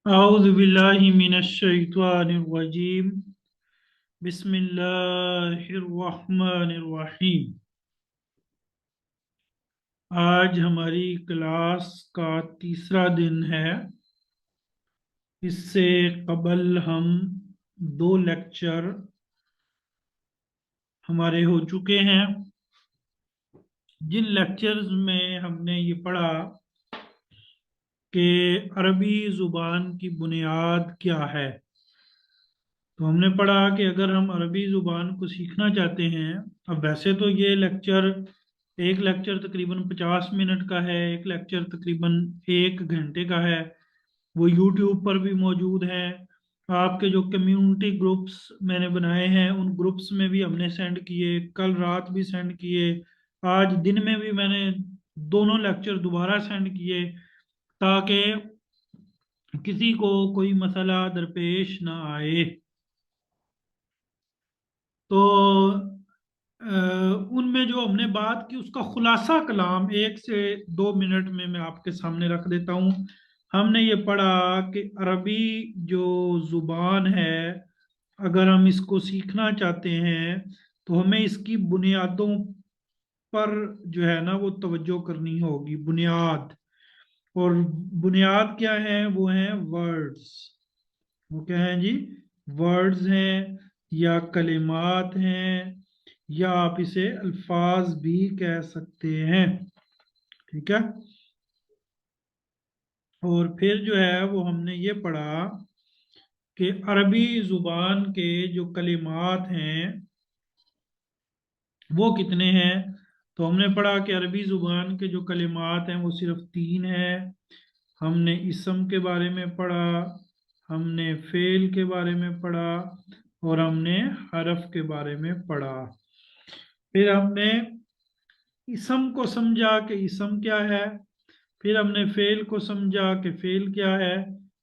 औज़ु बिल्लाहि मिनश शैतानिर रजीम। बिस्मिल्लाहिर रहमानिर रहीम। आज हमारी क्लास का तीसरा दिन है। इससे कबल हम दो लेक्चर हमारे हो चुके हैं, जिन लेक्चर्स में हमने ये पढ़ा कि अरबी ज़ुबान की बुनियाद क्या है। तो हमने पढ़ा कि अगर हम अरबी ज़ुबान को सीखना चाहते हैं, अब वैसे तो ये लेक्चर एक लेक्चर तकरीबन 50 मिनट का है, एक लेक्चर तकरीबन 1 घंटे का है। वो यूट्यूब पर भी मौजूद है। आपके जो कम्युनिटी ग्रुप्स मैंने बनाए हैं उन ग्रुप्स में भी हमने सेंड किए, कल रात भी सेंड किए, आज दिन में भी मैंने दोनों लेक्चर दोबारा सेंड किए, ताकि किसी को कोई मसला दरपेश ना आए। तो उनमें जो हमने बात की उसका खुलासा कलाम 1 से 2 मिनट में मैं आपके सामने रख देता हूँ। हमने ये पढ़ा कि अरबी जो जुबान है, अगर हम इसको सीखना चाहते हैं तो हमें इसकी बुनियादों पर जो है ना वो तवज्जो करनी होगी। बुनियाद, और बुनियाद क्या है? वो है वर्ड्स। वो क्या है जी? वर्ड्स हैं या कलिमात हैं, या आप इसे अल्फाज भी कह सकते हैं। ठीक है। और फिर जो है वो हमने ये पढ़ा कि अरबी जुबान के जो कलिमात हैं वो कितने हैं। तो हमने पढ़ा कि अरबी जुबान के जो कलिमात हैं वो सिर्फ 3 हैं। हमने इसम के बारे में पढ़ा, हमने फेल के बारे में पढ़ा, और हमने हरफ के बारे में पढ़ा। फिर हमने इसम को समझा कि इसम क्या है, फिर हमने फेल को समझा कि फेल क्या है,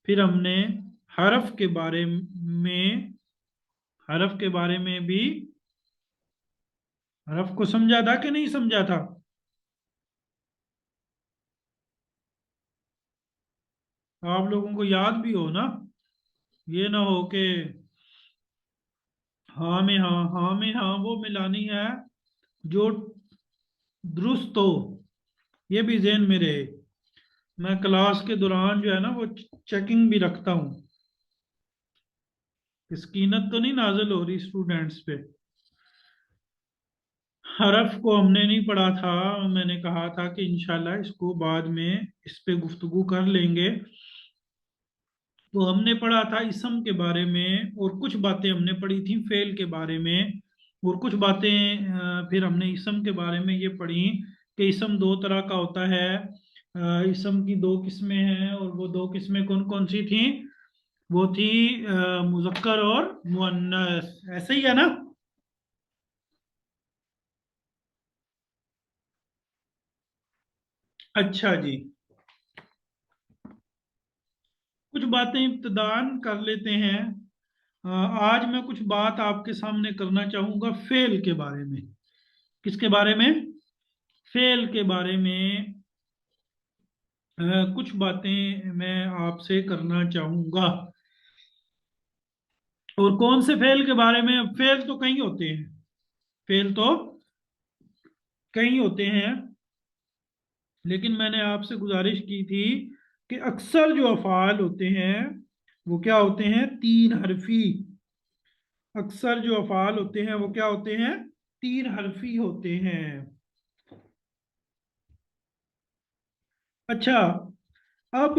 फिर हमने हरफ के बारे में हरफ के बारे में भी हरफ को समझा था कि नहीं समझा था? आप लोगों को याद भी हो ना? ये ना हो कि हाँ में हाँ, हाँ में हाँ वो मिलानी है जो दुरुस्त हो। ये भी ज़हन में रहे। मैं क्लास के दौरान जो है ना वो चेकिंग भी रखता हूँ। स्कीनत तो नहीं नाजिल हो रही स्टूडेंट्स पे? हरफ को हमने नहीं पढ़ा था। मैंने कहा था कि इंशाल्लाह इसको बाद में इस पे गुफ्तगू कर लेंगे। तो हमने पढ़ा था इसम के बारे में, और कुछ बातें हमने पढ़ी थी फेल के बारे में, और कुछ बातें फिर हमने इसम के बारे में ये पढ़ी कि इसम दो तरह का होता है। इसम की दो किस्में हैं, और वो दो किस्में कौन कौन सी थी? वो थी मुजक्कर और मुअन्नस। ऐसे ही है ना? अच्छा जी। कुछ बातें इब्तिदान कर लेते हैं। आज मैं कुछ बात आपके सामने करना चाहूंगा फेल के बारे में। किसके बारे में? फेल के बारे में। कुछ बातें मैं आपसे करना चाहूंगा। और कौन से फेल के बारे में? फेल तो कई होते हैं। फेल तो कई होते हैं, लेकिन मैंने आपसे गुजारिश की थी कि अक्सर जो अफ़ाल होते हैं वो क्या होते हैं? 3 हरफी। अक्सर जो अफ़ाल होते हैं वो क्या होते हैं? 3 हरफी होते हैं। अच्छा, अब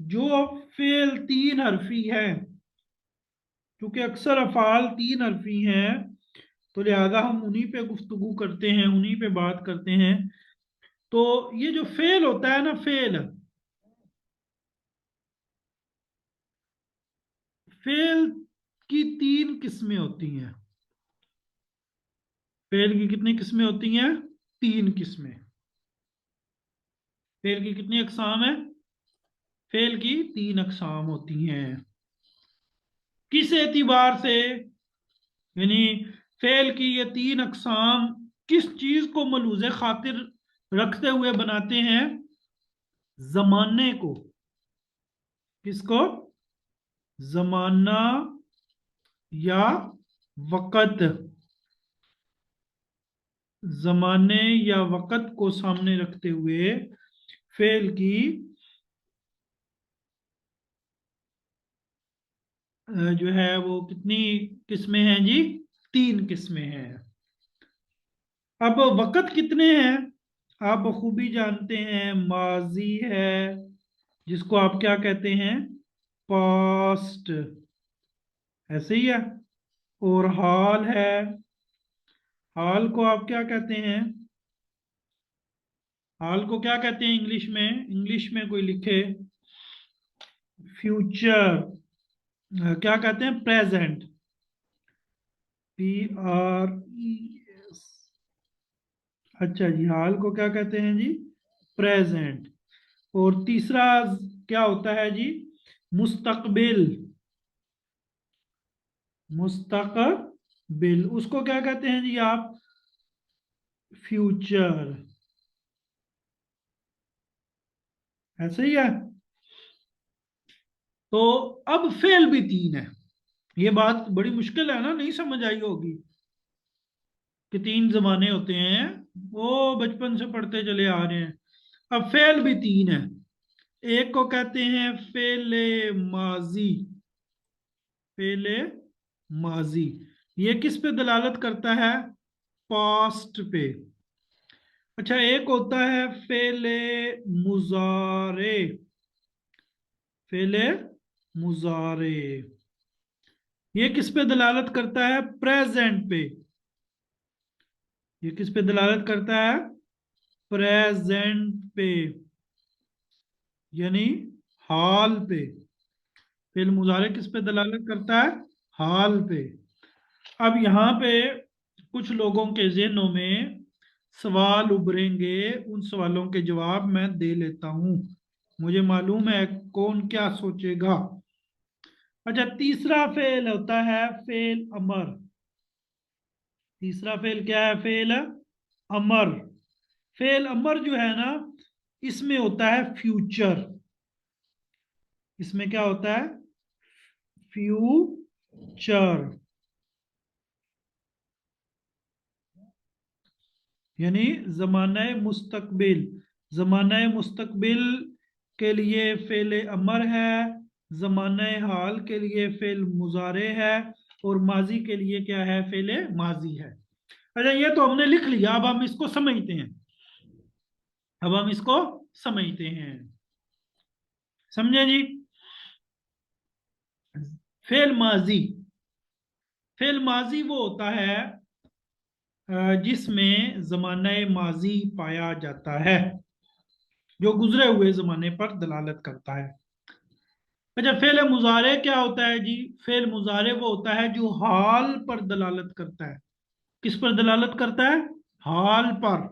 जो फेल 3 हरफी है, क्योंकि अक्सर अफ़ाल 3 हरफी हैं, तो लिहाजा हम उन्हीं पे गुफ्तगू करते हैं, उन्हीं पे बात करते हैं। तो ये जो फेल होता है ना, फेल फेल की 3 किस्में होती हैं। फेल की कितनी किस्में होती हैं? 3 किस्में। फेल की कितनी अकसाम है? फेल की 3 अकसाम होती हैं। किस एतबार से? यानी फेल की ये 3 अकसाम किस चीज को मलूज़ खातिर रखते हुए बनाते हैं? जमाने को। किसको? जमाना या वक़्त। जमाने या वक़्त को सामने रखते हुए फेल की जो है वो कितनी किस्में हैं जी? 3 किस्में हैं। अब वक़्त कितने हैं? आप बखूबी जानते हैं, माजी है जिसको आप क्या कहते हैं? पास्ट। ऐसे ही है। और हाल है, हाल को आप क्या कहते हैं? हाल को क्या कहते हैं इंग्लिश में? इंग्लिश में कोई लिखे। फ्यूचर। क्या कहते हैं? प्रेजेंट। PRES। अच्छा जी, हाल को क्या कहते हैं जी? प्रेजेंट। और तीसरा क्या होता है जी? मुस्तकबिल। मुस्तकबिल उसको क्या कहते हैं जी आप? फ्यूचर। ऐसे ही है। तो अब फेल भी 3 है। ये बात बड़ी मुश्किल है ना, नहीं समझ आई होगी कि 3 जमाने होते हैं। वो बचपन से पढ़ते चले आ रहे हैं। अब फेल भी 3 है। एक को कहते हैं फेले माजी। फेले माजी, ये किस पे दलालत करता है? पास्ट पे। अच्छा, एक होता है फेले मुजारे। फेले मुजारे, ये किस पे दलालत करता है? प्रेजेंट पे। ये किस पे दलालत करता है? प्रेजेंट पे, यानी हाल पे। फेल मुजारे किस पे दलालत करता है? हाल पे। अब यहाँ पे कुछ लोगों के ज़हनों में सवाल उभरेंगे, उन सवालों के जवाब मैं दे लेता हूं। मुझे मालूम है कौन क्या सोचेगा। अच्छा, तीसरा फेल होता है फेल अमर। तीसरा फेल क्या है? फेल अमर। फेल अमर जो है ना, इसमें होता है फ्यूचर। इसमें क्या होता है? फ्यूचर, यानी जमाना मुस्तकबिल। जमाना मुस्तकबिल के लिए फेल अमर है, जमाना हाल के लिए फेल मुजारे है, और माजी के लिए क्या है? फेल माजी है। अच्छा, ये तो हमने लिख लिया, अब हम इसको समझते हैं। अब हम इसको समझते हैं। समझे जी? फेल माजी। फेल माजी वो होता है जिसमें जमाना माजी पाया जाता है, जो गुजरे हुए जमाने पर दलालत करता है। अच्छा, फेल मुजारे क्या होता है जी? फेल मुजारे वो होता है जो हाल पर दलालत करता है। किस पर दलालत करता है? हाल पर।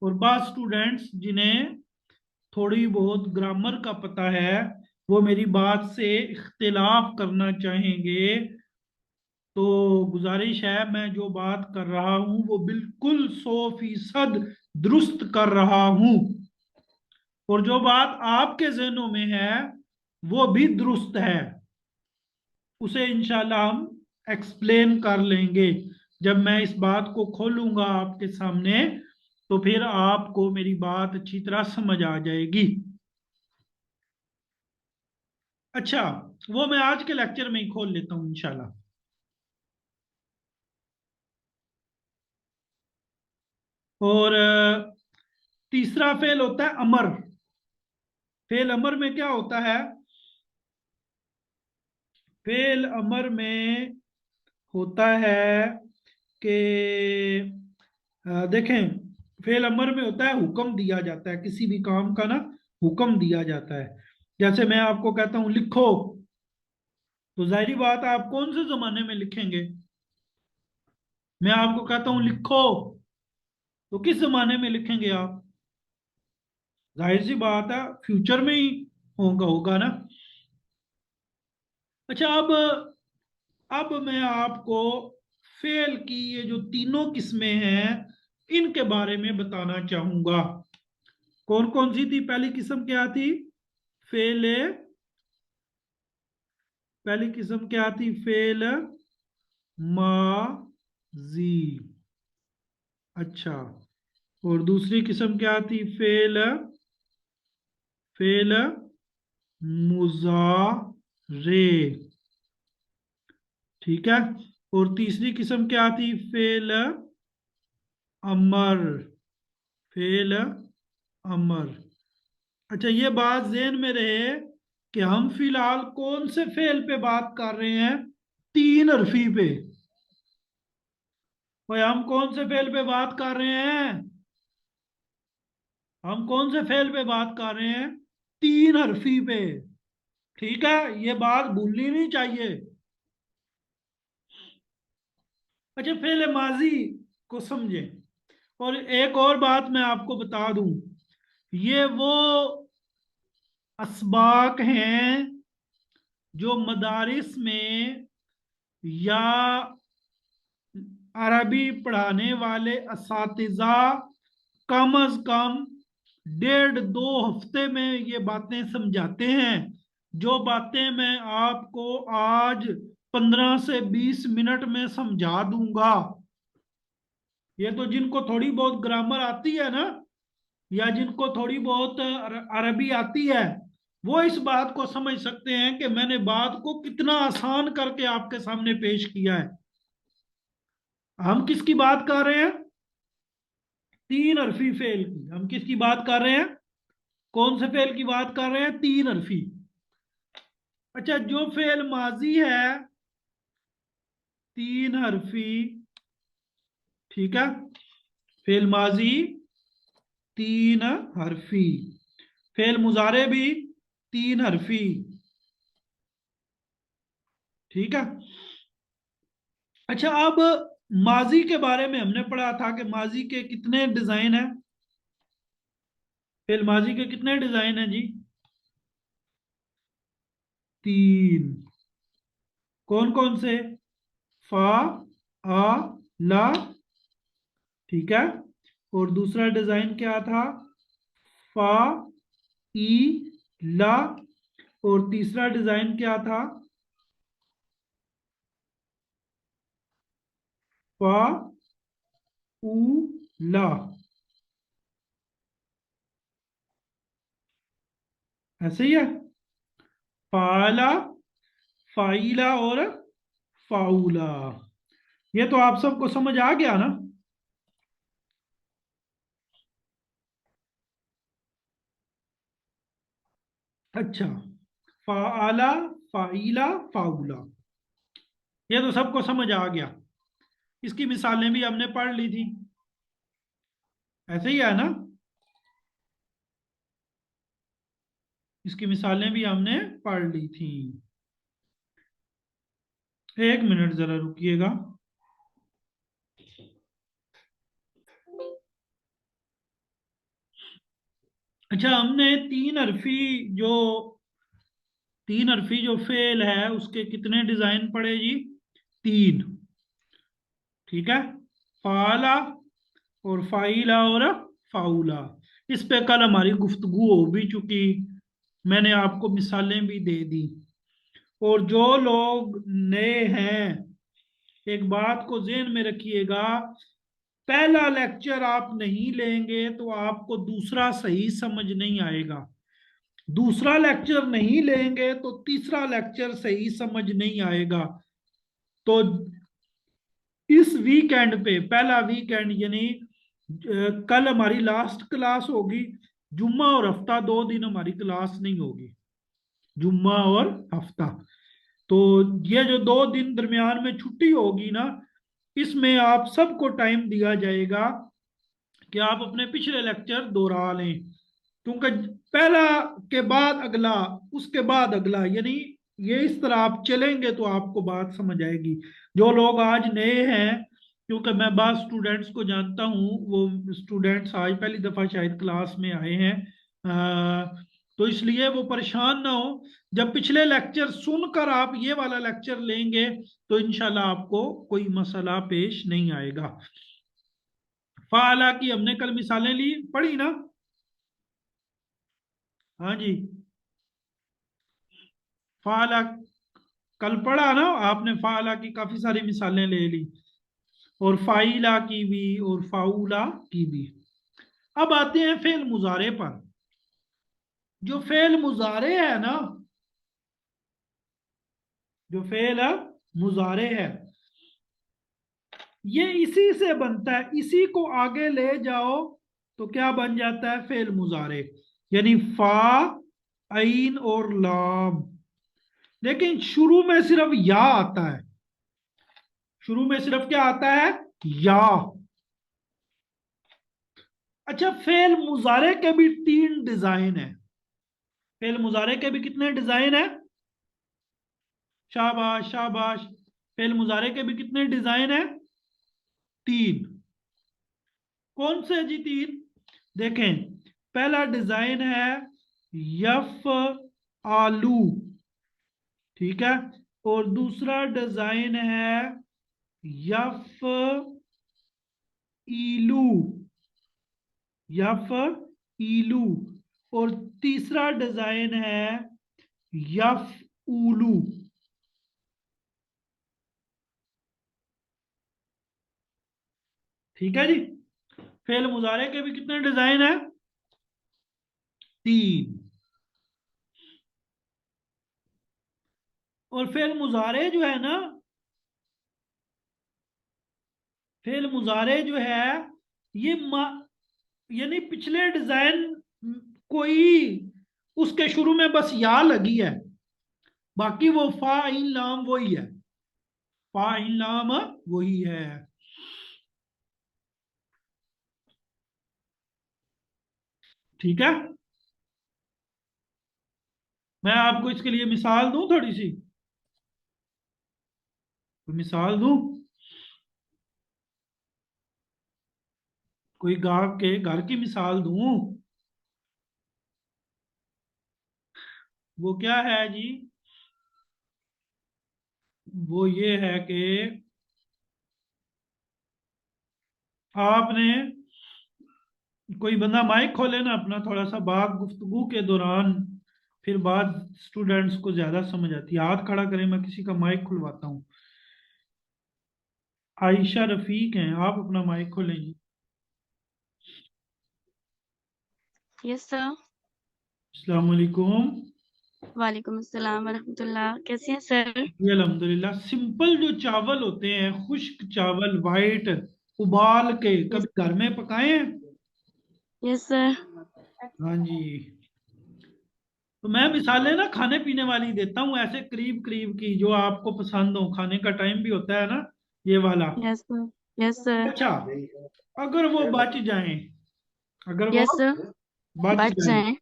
और बात स्टूडेंट्स जिन्हें थोड़ी बहुत ग्रामर का पता है, वो मेरी बात से इख्तिलाफ करना चाहेंगे। तो गुजारिश है, मैं जो बात कर रहा हूं वो बिल्कुल 100% दुरुस्त कर रहा हूं। और जो बात आपके जहनों में है वो भी दुरुस्त है। उसे इंशाल्लाह हम एक्सप्लेन कर लेंगे। जब मैं इस बात को खोलूंगा आपके सामने, तो फिर आपको मेरी बात अच्छी तरह समझ आ जाएगी। अच्छा, वो मैं आज के लेक्चर में ही खोल लेता हूं इंशाल्लाह। और तीसरा फेल होता है अमर। फेल अमर में क्या होता है? फेल अमर में होता है कि देखें, फेल अमर में होता है हुक्म दिया जाता है किसी भी काम का ना, हुक्म दिया जाता है। जैसे मैं आपको कहता हूं लिखो, तो जाहिर बात है आप कौन से जमाने में लिखेंगे? मैं आपको कहता हूं लिखो, तो किस जमाने में लिखेंगे आप? जाहिर सी बात है फ्यूचर में ही होगा होगा ना। अच्छा, अब मैं आपको फेल की ये जो तीनों किस्में हैं इनके बारे में बताना चाहूंगा। कौन कौन सी थी? पहली किस्म क्या थी? फेले, पहली किस्म क्या थी? फेल माजी। अच्छा, और दूसरी किस्म क्या थी? फेल, फेल मुजारे। ठीक है। और तीसरी किस्म क्या थी? फेल अमर, फेल अमर। अच्छा, ये बात ज़हन में रहे कि हम फिलहाल कौन से फेल पे बात कर रहे हैं? तीन अरफी पे। भाई हम कौन से फेल पे बात कर रहे हैं? हम कौन से फेल पे बात कर रहे हैं? तीन हरफी पे। ठीक है, ये बात भूलनी नहीं चाहिए। अच्छा, फेल माजी को समझें। और एक और बात मैं आपको बता दूं, ये वो असबाक हैं जो मदारिस में या अरबी पढ़ाने वाले असातिज़ा कम अज कम 1.5 2 हफ्ते में ये बातें समझाते हैं। जो बातें मैं आपको आज 15 से 20 मिनट में समझा दूंगा, ये तो जिनको थोड़ी बहुत ग्रामर आती है ना, या जिनको थोड़ी बहुत अरबी आती है, वो इस बात को समझ सकते हैं कि मैंने बात को कितना आसान करके आपके सामने पेश किया है। हम किसकी बात कर रहे हैं? तीन अरफी फेल की। हम किसकी बात कर रहे हैं? कौन से फेल की बात कर रहे हैं? तीन अरफी। अच्छा, जो फेल माजी है तीन हरफी, ठीक है, फेल माजी तीन हरफी, फेल मुजारे भी तीन हरफी। ठीक है। अच्छा, अब माजी के बारे में हमने पढ़ा था कि माजी के कितने डिजाइन हैं? फेल माजी के कितने डिजाइन हैं जी? तीन। कौन कौन से? फा, आ, ला। ठीक है। और दूसरा डिजाइन क्या था? फा, ई, ला। और तीसरा डिजाइन क्या था? फा, ऊ, ला। ऐसे ही है। फाला, फाइला और फाउला। ये तो आप सबको समझ आ गया ना? अच्छा, फाला, फाइला, फाउला, ये तो सबको समझ आ गया। इसकी मिसालें भी हमने पढ़ ली थी। ऐसे ही है ना? इसकी मिसालें भी हमने पढ़ ली थी। एक मिनट जरा रुकिएगा। अच्छा, हमने जो तीन अरफी जो फेल है उसके कितने डिजाइन पढ़े जी? तीन। ठीक है। फाला और फाइला और फाउला। इस पे कल हमारी गुफ्तगू हो भी चुकी, मैंने आपको मिसालें भी दे दी। और जो लोग नए हैं, एक बात को ज़हन में रखिएगा, पहला लेक्चर आप नहीं लेंगे तो आपको दूसरा सही समझ नहीं आएगा। दूसरा लेक्चर नहीं लेंगे तो तीसरा लेक्चर सही समझ नहीं आएगा। तो इस वीकेंड पे, पहला वीकेंड यानी कल हमारी लास्ट क्लास होगी। जुम्मा और हफ्ता 2 दिन हमारी क्लास नहीं होगी, जुम्मा और हफ्ता। तो ये जो 2 दिन दरमियान में छुट्टी होगी ना, इसमें आप सबको टाइम दिया जाएगा कि आप अपने पिछले लेक्चर दोहरा लें। क्योंकि पहला के बाद अगला, उसके बाद अगला, यानी ये इस तरह आप चलेंगे तो आपको बात समझ आएगी। जो लोग आज नए हैं, क्योंकि मैं बाद स्टूडेंट्स को जानता हूँ, वो स्टूडेंट्स आज पहली दफ़ा शायद क्लास में आए हैं, तो इसलिए वो परेशान ना हो। जब पिछले लेक्चर सुनकर आप ये वाला लेक्चर लेंगे तो इंशाल्लाह आपको कोई मसला पेश नहीं आएगा। फाला की हमने कल मिसालें ली, पढ़ी ना? हाँ जी। फाला कल पढ़ा ना आपने, फाला की काफी सारी मिसालें ले ली, और फाइला की भी और फाउला की भी। अब आते हैं फेल मुजारे पर। जो फेल मुजारे है ना, जो फेल मुजारे है, ये इसी से बनता है, इसी को आगे ले जाओ तो क्या बन जाता है, फेल मुजारे। यानी फा, आइन और लाम। लेकिन शुरू में सिर्फ या आता है, शुरू में सिर्फ क्या आता है, या। अच्छा, फेल मुजारे के भी 3 डिजाइन है। फेल मुजारे के भी कितने डिजाइन है, शाबाश शाबाश। फेल मुजारे के भी कितने डिजाइन है, 3। कौन से जी 3? देखें, पहला डिजाइन है यफ आलू, ठीक है। और दूसरा डिजाइन है यफ ईलू, यफ ईलू। और तीसरा डिजाइन है यफ उलू। ठीक है जी। फेल मुजारे के भी कितने डिजाइन है, 3। और फेल मुजारे जो है ना, फेल मुजारे जो है ये यानी पिछले डिजाइन कोई उसके शुरू में बस या लगी है, बाकी वो फा इन लाम वही है, फा इन लाम वही है। ठीक है, मैं आपको इसके लिए मिसाल दूं थोड़ी सी, कोई मिसाल दूं। कोई गांव के घर की मिसाल दूं। वो क्या है जी, वो ये है कि आपने, कोई बंदा माइक खोले ना अपना, थोड़ा सा बात गुफ्तगू के दौरान, फिर बात स्टूडेंट्स को ज्यादा समझ आती है। हाथ खड़ा करें, मैं किसी का माइक खुलवाता हूँ। आयशा रफीक हैं, आप अपना माइक खोलें जी। Yes sir. अस्सलाम वालेकुम। वालेकुम अस्सलाम वरहमतुल्लाह। कैसे हैं सर? जी अल्हम्दुलिल्लाह। सिंपल जो चावल होते हैं, खुश्क चावल, वाइट, उबाल के यस। कभी घर में पकाए हैं? Yes sir. हाँ जी। तो मैं मिसालें ना खाने पीने वाली देता हूँ, ऐसे करीब करीब की, जो आपको पसंद हो। खाने का टाइम भी होता है ना, ये वाला। Yes sir. Yes sir. अच्छा, अगर वो बच जाएं, अगर वो यस सर। बच बच जाएं, जाए।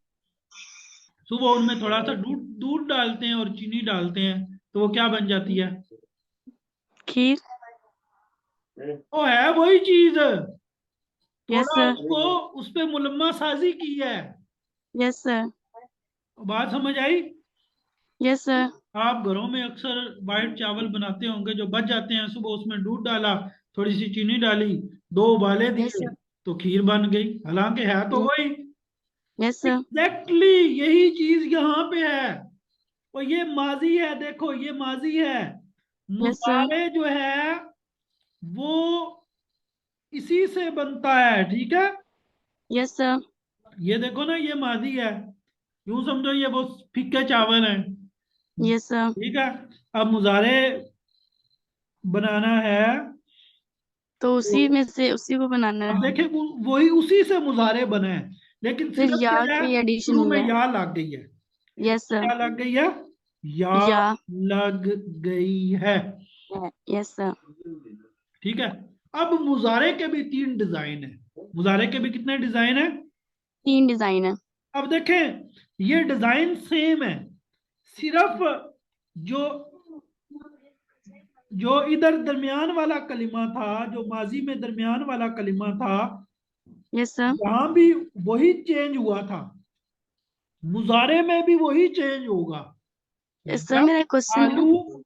सुबह उनमें थोड़ा सा दूध दूध डालते हैं और चीनी डालते हैं, तो वो क्या बन जाती है? खीर। वो है वही चीज, यस थोड़ा सर। उसको उस पे मुलम्मा साजी की है। Yes sir. बात समझ आई? Yes sir. आप घरों में अक्सर वाइट चावल बनाते होंगे, जो बच जाते हैं, सुबह उसमें दूध डाला, थोड़ी सी चीनी डाली, 2 उबाले यस दिए, सर। तो खीर बन गई। हालांकि है तो वही। Yes sir. एग्जैक्टली यही चीज यहाँ पे है। और ये माजी है, देखो ये माजी है। Yes sir. मुजारे जो है वो इसी से बनता है, ठीक है। Yes sir. ये देखो ना, ये माजी है, यूं समझो ये वो फीके चावल हैं, यस सर। ठीक है। अब मुजारे बनाना है, तो तो उसी में से उसी को बनाना है। अब देखें वही उसी से मुजारे बने हैं, लेकिन फिर सिर्फ या क्या है, की एडिशन शुरू हुई में है। या लग गई है। Yes sir. क्या लग गई है? या या लग गई है। है। Yes sir. ठीक है। अब मुजारे के भी 3 डिजाइन है। मुजारे के भी कितने डिजाइन है? 3 डिजाइन है। अब देखें, ये डिजाइन सेम है, सिर्फ जो जो इधर दरमियान वाला कलिमा था, जो माजी में दरमियान वाला कलिमा था, यस सर। यहां भी वही चेंज हुआ था, मुजारे में भी वही चेंज होगा। यस सर, या मेरा क्वेश्चन है। आलू,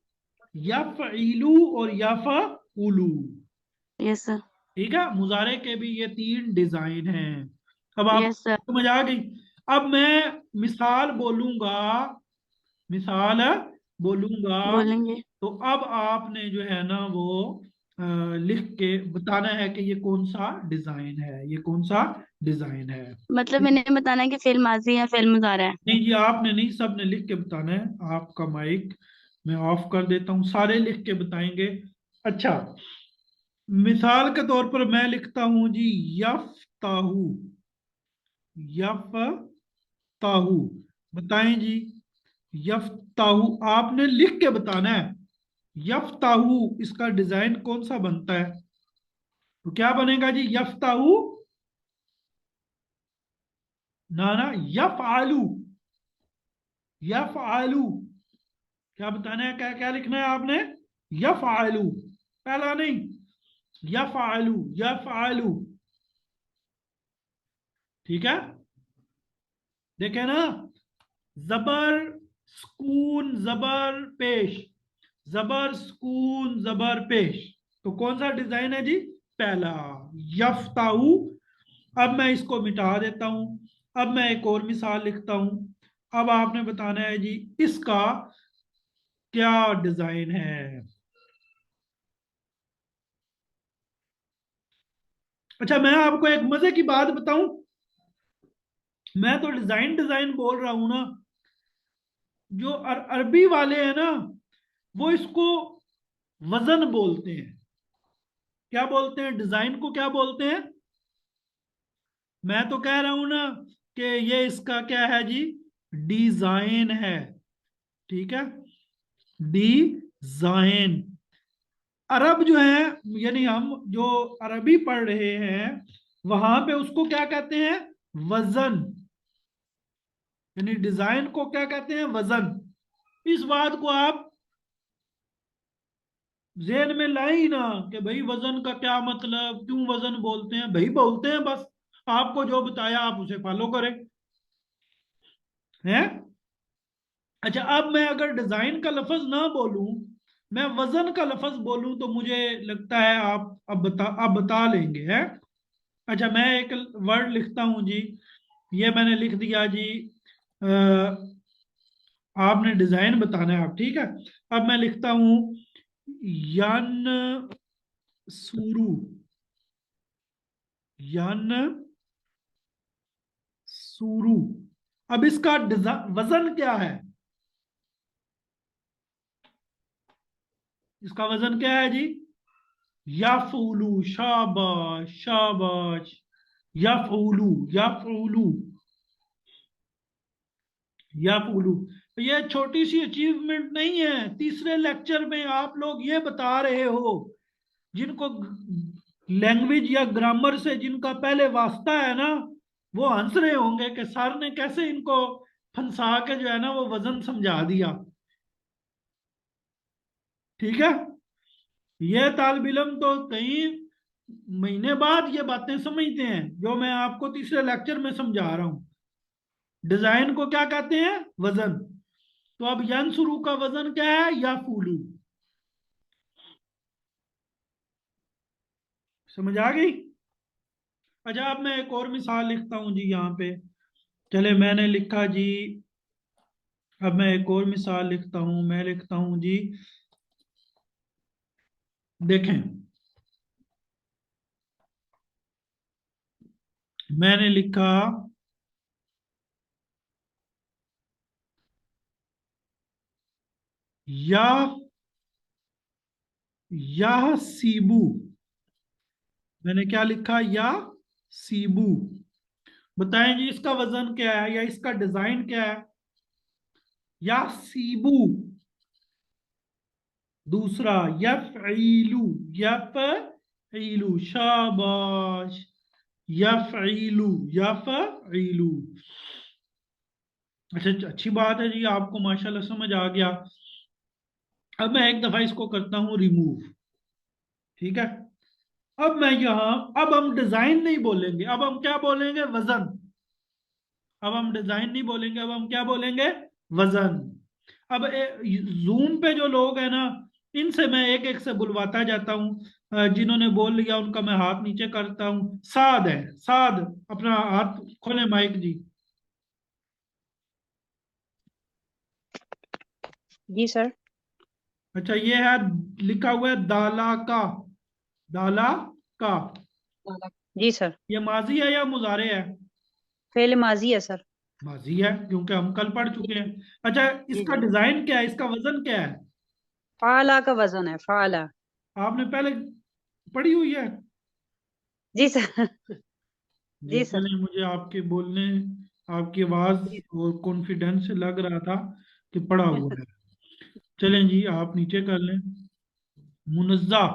या फईलू और या फूलू। Yes sir. ठीक है, मुजारे के भी ये 3 डिजाइन हैं। अब आप यस सर। समझ आ गई। अब मैं मिसाल बोलूंगा मिसाल बोलूंगा बोलेंगे। तो अब आपने जो है ना वो लिख के बताना है कि ये कौन सा डिजाइन है, ये कौन सा डिजाइन है। मतलब मैंने बताना है कि फेल माजी है, फेल मुजारा है। नहीं जी, आपने नहीं, सबने लिख के बताना है। आपका माइक मैं ऑफ कर देता हूँ, सारे लिख के बताएंगे। अच्छा, मिसाल के तौर पर मैं लिखता हूं जी, यफ्ताहू। यफ्ताहू, बताएं जी। यफ्ताहू आपने लिख के बताना है। यफ्ताहू इसका डिजाइन कौन सा बनता है? तो क्या बनेगा जी? यफ्ताहू, ना ना, यफआलू। यफआलू, क्या बताना है, क्या क्या लिखना है आपने? यफआलू, पहला नहीं, यफआलू, यफआलू। ठीक है, देखे ना, जबर सुकून जबर पेश, जबर सुकून जबर पेश। तो कौन सा डिजाइन है जी? पहला, यफ्ताऊ। अब मैं इसको मिटा देता हूं, अब मैं एक और मिसाल लिखता हूं। अब आपने बताना है जी इसका क्या डिजाइन है। अच्छा, मैं आपको एक मजे की बात बताऊं, मैं तो डिजाइन डिजाइन बोल रहा हूं ना, जो अरबी वाले हैं ना, वो इसको वजन बोलते हैं। क्या बोलते हैं? डिजाइन को क्या बोलते हैं? मैं तो कह रहा हूं ना कि ये इसका क्या है जी? डिजाइन है। ठीक है, डिजाइन। अरब जो है, यानी हम जो अरबी पढ़ रहे हैं, वहां पे उसको क्या कहते हैं? वजन। यानी डिजाइन को क्या कहते हैं? वजन। इस बात को आप जेहन में लाए ही ना कि भाई वजन का क्या मतलब, क्यों वजन बोलते हैं? भाई बोलते हैं बस, आपको जो बताया आप उसे फॉलो करें। हैं? अच्छा, अब मैं अगर डिजाइन का लफज ना बोलूं, मैं वजन का लफज बोलूं, तो मुझे लगता है आप अब बता लेंगे, हैं? अच्छा, मैं एक वर्ड लिखता हूं जी, ये मैंने लिख दिया जी। अ, आपने डिजाइन बताना है आप, ठीक है। अब मैं लिखता हूं यन सुरु। यन सुरु। अब इसका वजन क्या है? इसका वजन क्या है जी? यफूलू, शाबाश शाबाश। यफूलू, यफूलू, यफूलू। तो ये छोटी सी अचीवमेंट नहीं है, तीसरे लेक्चर में आप लोग ये बता रहे हो, जिनको लैंग्वेज या ग्रामर से जिनका पहले वास्ता है ना, वो हंस रहे होंगे कि सर ने कैसे इनको फंसा के जो है ना वो वजन समझा दिया। ठीक है, ये तालिब इल्म तो कई महीने बाद ये बातें समझते हैं जो मैं आपको तीसरे लेक्चर में समझा रहा हूं। डिजाइन को क्या कहते हैं? वजन। तो अब यंसुरु का वजन क्या है? या फूलू। समझ आ गई? अच्छा, अब मैं एक और मिसाल लिखता हूं जी यहाँ पे। चले, मैंने लिखा जी, अब मैं एक और मिसाल लिखता हूं, मैं लिखता हूं जी, देखें, मैंने लिखा या, या सीबू। मैंने क्या लिखा? या सीबू। बताएं जी इसका वजन क्या है या इसका डिजाइन क्या है? या सीबू। दूसरा, यफ़ईलू। यफ़ईलू, शाबाश। यफ़ईलू, यफ़ईलू। अच्छा, अच्छी बात है जी, आपको माशाल्लाह समझ आ गया। अब मैं एक दफा इसको करता हूं रिमूव। ठीक है, अब मैं यहां, अब हम डिजाइन नहीं बोलेंगे, अब हम क्या बोलेंगे? वजन। अब हम डिजाइन नहीं बोलेंगे, अब हम क्या बोलेंगे? वजन। अब जूम पे जो लोग हैं ना, इनसे मैं एक एक से बुलवाता जाता हूँ। जिन्होंने बोल लिया उनका मैं हाथ नीचे करता हूँ। साद है, साद, अपना हाथ खोले माइक जी। जी सर। अच्छा, ये है, लिखा हुआ है दाला का। दाला का, जी सर। ये माजी है या मुजारे है? फेल माजी है सर। माजी है, क्योंकि हम कल पढ़ चुके हैं। अच्छा, जी इसका जी। डिजाइन क्या है, इसका वजन क्या है? फाला का वजन है, फाला। आपने पहले पढ़ी हुई है? जी सर। जी, जी सर। चलिए, मुझे आपके बोलने, आपकी आवाज जी और कॉन्फिडेंस से लग रहा था कि पढ़ा हुआ है। चलें जी, आप नीचे कर लें। मुनज़्ज़ा,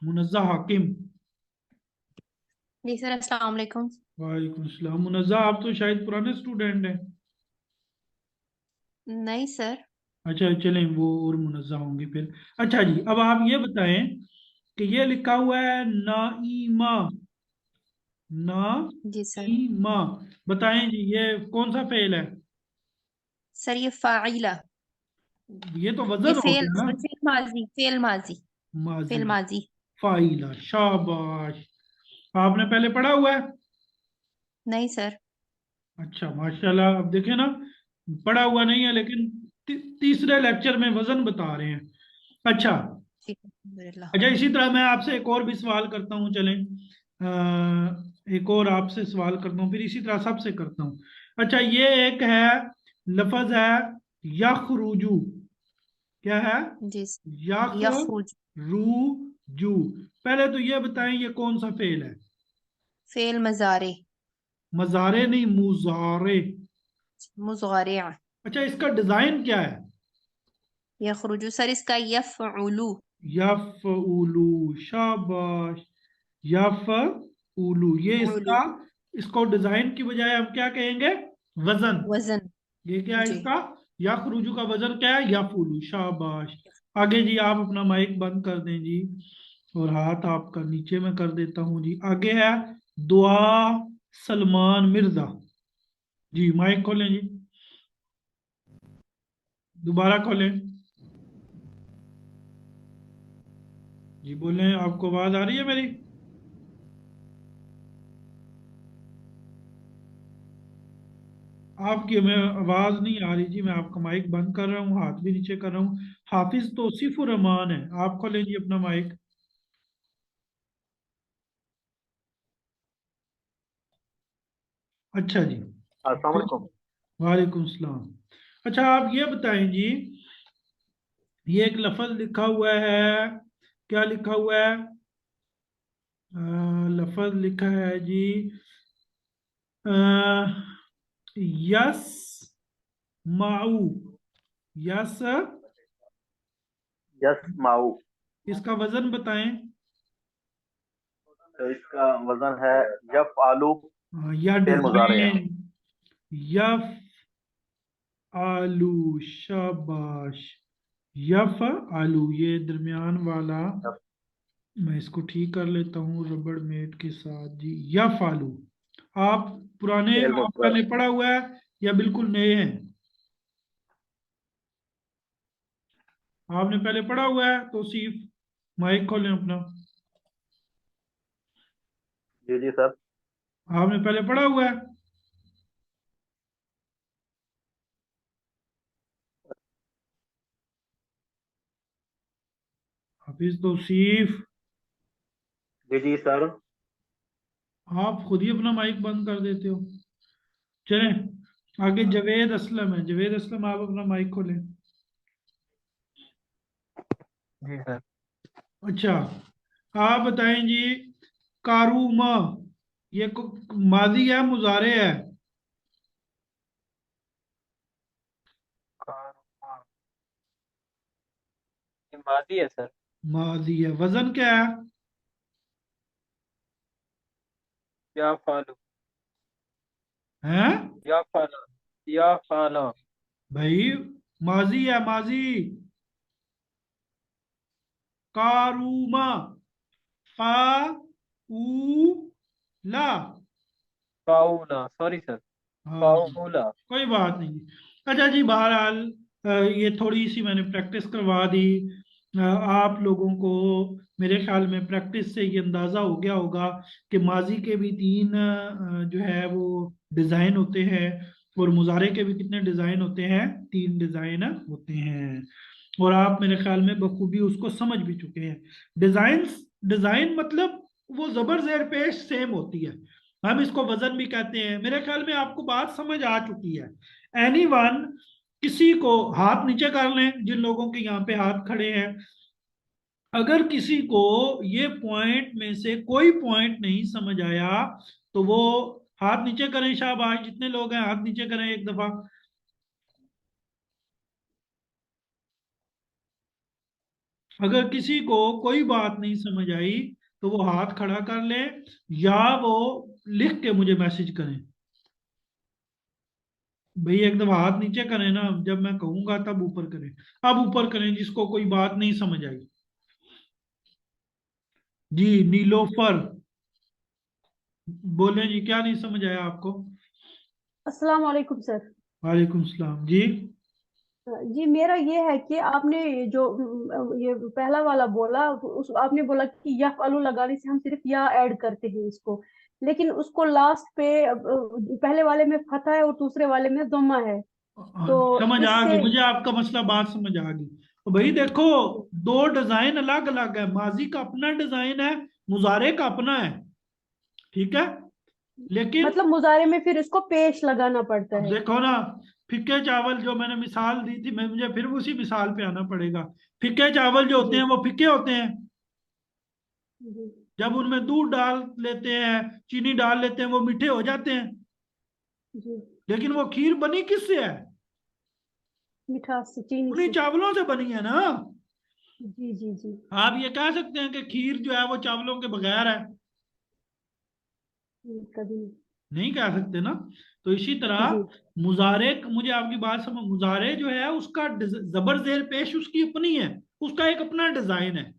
मुनज़्ज़ा हाकिम। जी सर, अस्सलाम वालेकुम। वालेकुम सलाम। मुनज़्ज़ा, आप तो शायद पुराने स्टूडेंट हैं। नहीं सर। अच्छा, चलें, वो और मुनज़्ज़ा होंगे फिर। अच्छा जी, अब आप ये बताएं कि ये लिखा हुआ है नाइमा। जी सर। नाइमा, बताएं जी, ये कौन सा फेल है? सर ये फाइला, ये तो ये वजन हो फेल, गया ना। सर फेल माजी, फेल माजी, माजी, फेल माजी। फाइला, शाबाश। आपने पहले पढ़ा हुआ है? नहीं सर। अच्छा, माशाल्लाह। अब देखें ना, पढ़ा हुआ नहीं है लेकिन तीसरे लेक्चर में वजन बता रहे हैं। अच्छा। जी अल्हम्दुलिल्लाह। अच्छा, इसी तरह मैं आपसे एक और भी सवाल करता हूँ, चलें। एक और आपसे सवाल करता हूँ, फिर इसी तरह सबसे करता हूँ। अच्छा, ये एक है, लफज है यखरुजू। क्या है? जी सर। यखरुज, यखरुजू। पहले तो ये बताएं, ये कौन सा फेल है? फेल मजारे, मजारे नहीं, मुजारे। मुज़ारे। अच्छा, इसका डिजाइन क्या है? यखरुजु सर, इसका यफ़उलु। यफउलू, शाबाश। यफउलू, ये उलू, इसका, इसको डिजाइन की बजाय हम क्या कहेंगे? वजन। वजन। ये क्या है जी। इसका? यखरुजू का वजन क्या है? यफउलू, शाबाश। आगे जी, आप अपना माइक बंद कर दें जी, और हाथ आपका नीचे में कर देता हूं जी। आगे है दुआ सलमान मिर्जा। जी, माइक खोलें जी, दोबारा खोलें। जी, बोलें, आपको आवाज आ रही है मेरी? आपकी हमें आवाज नहीं आ रही जी। मैं आपका माइक बंद कर रहा हूँ, हाथ भी नीचे कर रहा हूँ। हाफिज तौसीफुर रहमान है, आप खोलें जी अपना माइक। अच्छा जी। अस्सलाम वालेकुम। वालेकुम सलाम। अच्छा, आप ये बताएं जी, ये एक लफ्ज लिखा हुआ है, क्या लिखा हुआ है? लफ्ज लिखा है जी, अ, यस माऊ। यस, यस माऊ। इसका वजन बताएं। तो इसका वजन है यफ आलू, या फेल मुजारे है। डिजाइन, यफ आलू, शाबाश। यफ आलू, ये दरमियान वाला, यफ मैं इसको ठीक कर लेता हूँ रबड़ मेट के साथ जी। यफ आलू। आप पुराने, फेल आप पहले मुजारे। पढ़ा हुआ है या बिल्कुल नए हैं? आपने पहले पढ़ा हुआ है तो सिर्फ माइक खोलें अपना। जी जी सर। आपने पहले पढ़ा हुआ है? हाफिज तौसीफ, जी जी सर। आप खुद ही अपना माइक बंद कर देते हो। चलें, आगे जवेद असलम है। जवेद असलम, आप अपना माइक खोलें। जी सर। अच्छा, आप बताएं जी, कारूमा, ये माजी है, मुजारे है? ये मादी है सर। माजी है, वजन क्या है? या फालू, हैं या फाला, या फाला। भाई, माजी है, माजी। कारूमा, फा ऊ ला। फाउला, सॉरी सर। हाँ, फाउला। कोई बात नहीं। अच्छा जी, बहरहाल, ये थोड़ी सी मैंने प्रैक्टिस करवा दी। आप लोगों को मेरे ख्याल में प्रैक्टिस से ये अंदाज़ा हो गया होगा कि माजी के भी तीन जो है वो डिज़ाइन होते हैं। और मुजारे के भी कितने डिजाइन होते हैं? 3 डिजाइन होते हैं। और आप मेरे ख्याल में बखूबी उसको समझ भी चुके हैं। डिजाइन डिजाइन मतलब वो जबर जेर पेश सेम होती है, हम इसको वजन भी कहते हैं। मेरे ख्याल में आपको बात समझ आ चुकी है। एनीवन, किसी को हाथ नीचे कर लें, जिन लोगों के यहाँ पे हाथ खड़े हैं, अगर किसी को ये पॉइंट में से कोई पॉइंट नहीं समझ आया तो वो हाथ नीचे करें। शाबाश, जितने लोग हैं हाथ नीचे करें एक दफा। अगर किसी को कोई बात नहीं समझ आई तो वो हाथ खड़ा कर ले, या वो लिख के मुझे मैसेज करें। भाई एक दफा हाथ नीचे करें ना, जब मैं कहूंगा तब ऊपर करें। अब ऊपर करें जिसको कोई बात नहीं समझ आई। जी नीलोफर, बोले जी, क्या नहीं समझ आया आपको? अस्सलाम वालेकुम सर। वालेकुम सलाम जी। जी मेरा ये है कि आपने जो ये पहला वाला बोला, उस आपने बोला कि या अलू लगाने से हम सिर्फ या ऐड करते हैं इसको, लेकिन उसको लास्ट पे पहले वाले में फतह है और दूसरे वाले में दम्मा है, तो समझ आ गई इससे। मुझे आपका मसला, बात समझ आ गई। तो भाई देखो, 2 डिजाइन अलग अलग है। माजी का अपना डिजाइन है, मुजारे का अपना है, ठीक है। लेकिन मतलब मुजारे में फिर इसको पेश लगाना पड़ता अब है। देखो ना, फिक्के चावल जो मैंने मिसाल दी थी, मैं मुझे फिर उसी मिसाल पे आना पड़ेगा। फिक्के चावल जो होते जी हैं वो फिक्के होते हैं। जी जब उनमें दूध डाल लेते हैं, चीनी डाल लेते हैं, वो मीठे हो जाते हैं। जी। लेकिन वो खीर बनी किससे है? मिठास से, चीनी उन्हीं से। चावलों से बनी है ना। जी जी जी। आप ये कह सकते हैं कि खीर जो है वो चावलों के बगैर है? कभी नहीं। नहीं कह सकते ना। तो इसी तरह जी मुजारे, मुझे आपकी बात समझ, मुजारे जो है उसका जबर जेर पेश उसकी अपनी है, उसका एक अपना डिजाइन है।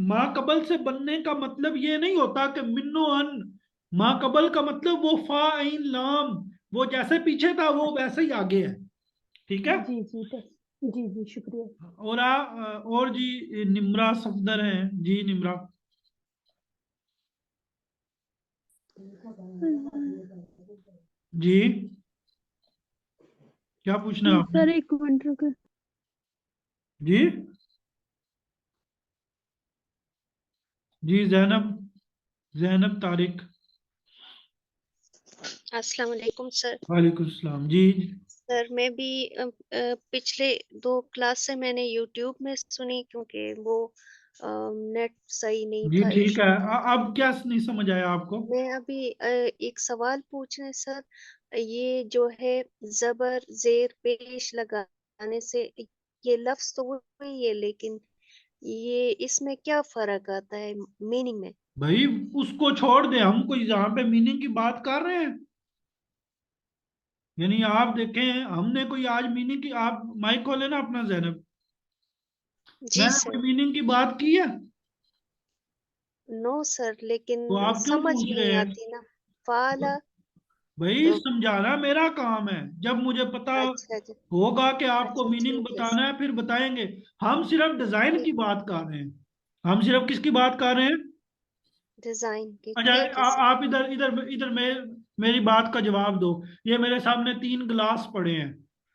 माकबल से बनने का मतलब ये नहीं होता कि मिन्नो अन। माकबल का मतलब वो फा आइन लाम, वो जैसे पीछे था वो वैसे ही आगे है, ठीक है। जी जी जी जी, शुक्रिया। और जी निम्रा सफदर है जी, निम्रा जी, क्या पूछना है आपने? सर एक मिनट रुको। जी जी, जैनब, जैनब तारिक। अस्सलाम वालेकुम सर। वालेकुम सलाम जी। सर मैं भी पिछले 2 क्लास से मैंने यूट्यूब में सुनी, क्योंकि वो नेट सही नहीं जी था, ठीक है। इशू था। अब क्या नहीं समझ आया आपको? मैं अभी एक सवाल पूछना है सर। ये जो है जबर जेर पेश लगाने से, ये लफ्ज तो वही है, लेकिन ये इसमें क्या फर्क आता है मीनिंग में? भाई उसको छोड़ दे, हम कोई यहाँ पे मीनिंग की बात कर रहे हैं। यानी आप देखें, हमने कोई आज मीनिंग की, आप माइक खोले ना अपना जैनब, जी मैंने कोई सर। मीनिंग की बात की है? नो सर, लेकिन तो आप क्यों समझ पूछ में रहे नहीं हैं? आती ना। फाला। भाई तो समझाना मेरा काम है। जब मुझे पता अच्छा अच्छा। होगा कि आपको अच्छा मीनिंग ठीक है बताना है फिर बताएंगे। हम सिर्फ डिजाइन की ठीक। बात कर रहे हैं। हम सिर्फ किसकी बात कर रहे हैं? डिजाइन की, अच्छा, ठीक है सर। आप इधर इधर इधर मेरी बात का जवाब दो। ये मेरे सामने 3 गिलास पड़े हैं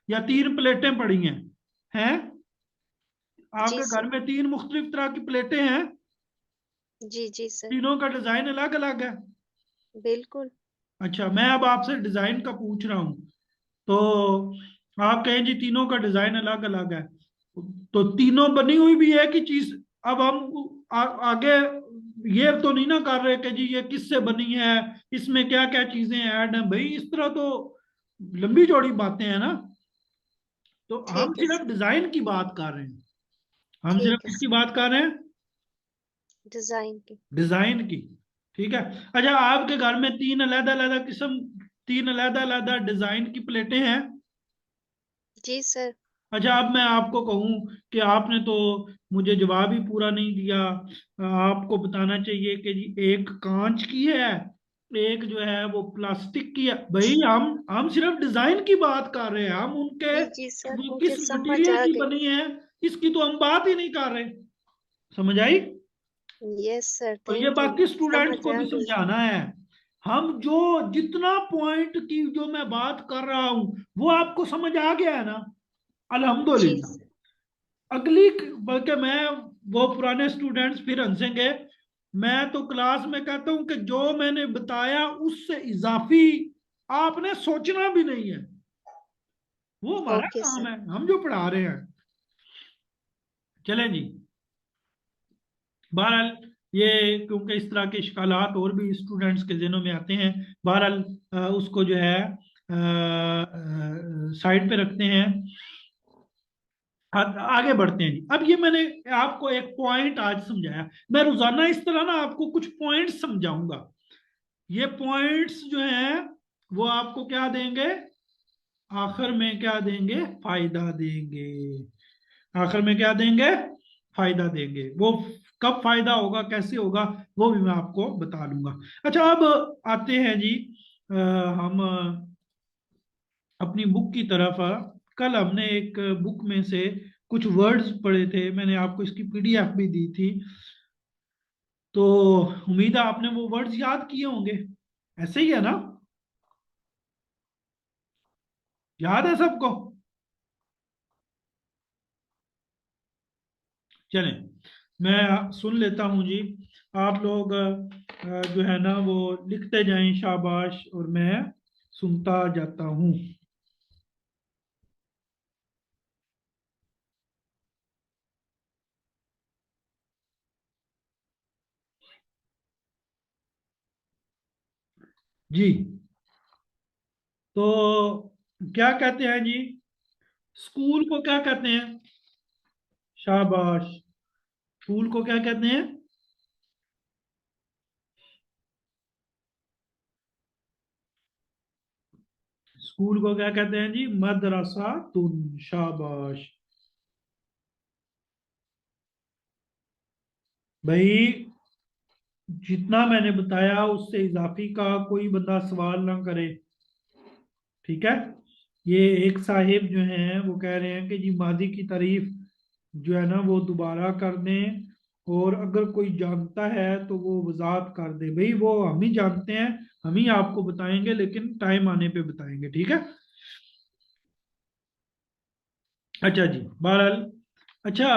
या 3 प्लेटें पड़ी हैं? जी आपके घर सर। में 3 मुख्तलिफ तरह की प्लेटें हैं, जी जी सर। तीनों का डिजाइन अलग अलग है। बिल्कुल। अच्छा, मैं अब आपसे डिजाइन का पूछ रहा हूँ, तो आप कहें जी तीनों का डिजाइन अलग अलग है, तो तीनों बनी हुई भी है कि चीज। अब हम आगे ये तो नहीं ना कर रहे कि जी ये किससे बनी है, इसमें क्या क्या चीजें ऐड हैं। भाई इस तरह तो लंबी चौड़ी बातें हैं ना। तो हम ठीक है सिर्फ सर। डिजाइन की बात कर रहे हैं। हम सिर्फ ठीक है किसकी सर। बात कर रहे हैं? डिजाइन की। डिजाइन की, ठीक है। अच्छा, आपके घर में 3 अलग अलग किस्म, 3 अलग अलग डिजाइन की प्लेटें हैं। जी सर। अच्छा, अब मैं आपको कहूं कि आपने तो मुझे जवाब ही पूरा नहीं दिया। आपको बताना चाहिए कि जी एक कांच की है, एक जो है वो प्लास्टिक की है। भाई हम सिर्फ डिजाइन की बात कर रहे हैं, हम उनके जी जी सर, वो मुझे किस समझ मटेरियल आ की गई। बनी है इसकी तो हम बात ही नहीं कर रहे। समझ आई? यस सर, और ये थैंक यू। बाकी स्टूडेंट्स समझ को आ भी गई। समझाना है। हम जो जितना पॉइंट की जो मैं बात कर रहा हूं वो आपको समझ आ गया है ना? जी अल्हम्दुलिल्लाह। सर। अगली, बल्कि मैं, वो पुराने स्टूडेंट्स फिर हंसेंगे, मैं तो क्लास में कहता हूं कि जो मैंने बताया उससे इजाफी आपने सोचना भी नहीं है। वो हमारा ओके काम सर। है, हम जो पढ़ा रहे हैं। चलें जी। बहरहाल ये, क्योंकि इस तरह के इश्कालात और भी स्टूडेंट्स के ज़हनों में आते हैं, बहरहाल उसको जो है साइड पे रखते हैं। आगे बढ़ते हैं जी। अब ये मैंने आपको एक पॉइंट आज समझाया, मैं रोजाना इस तरह ना आपको कुछ पॉइंट्स समझाऊंगा। ये पॉइंट्स जो हैं वो आपको क्या देंगे, आखिर में क्या देंगे, फायदा देंगे। आखिर में क्या देंगे, फायदा देंगे। वो कब फायदा होगा, कैसे होगा, वो भी मैं आपको बता दूंगा। अच्छा, अब आते हैं जी हम अपनी बुक की तरफ। कल हमने एक बुक में से कुछ वर्ड्स पढ़े थे, मैंने आपको इसकी पीडीएफ भी दी थी, तो उम्मीद है आपने वो वर्ड्स याद किए होंगे। ऐसे ही है ना? याद है सबको? चलें, मैं सुन लेता हूं जी। आप लोग जो है ना वो लिखते जाएं शाबाश, और मैं सुनता जाता हूं। जी, तो क्या कहते हैं जी, स्कूल को क्या कहते हैं? शाबाश। स्कूल को क्या कहते हैं? स्कूल को क्या कहते हैं जी? मदरसा तुन। शाबाश भाई। जितना मैंने बताया उससे इजाफी का कोई बंदा सवाल ना करे, ठीक है? ये एक साहिब जो हैं वो कह रहे हैं कि जी मादी की तारीफ जो है ना वो दोबारा कर दें, और अगर कोई जानता है तो वो वजाहत कर दे। भाई वो हम ही जानते हैं, हम ही आपको बताएंगे, लेकिन टाइम आने पे बताएंगे, ठीक है? अच्छा जी, बहरहाल। अच्छा,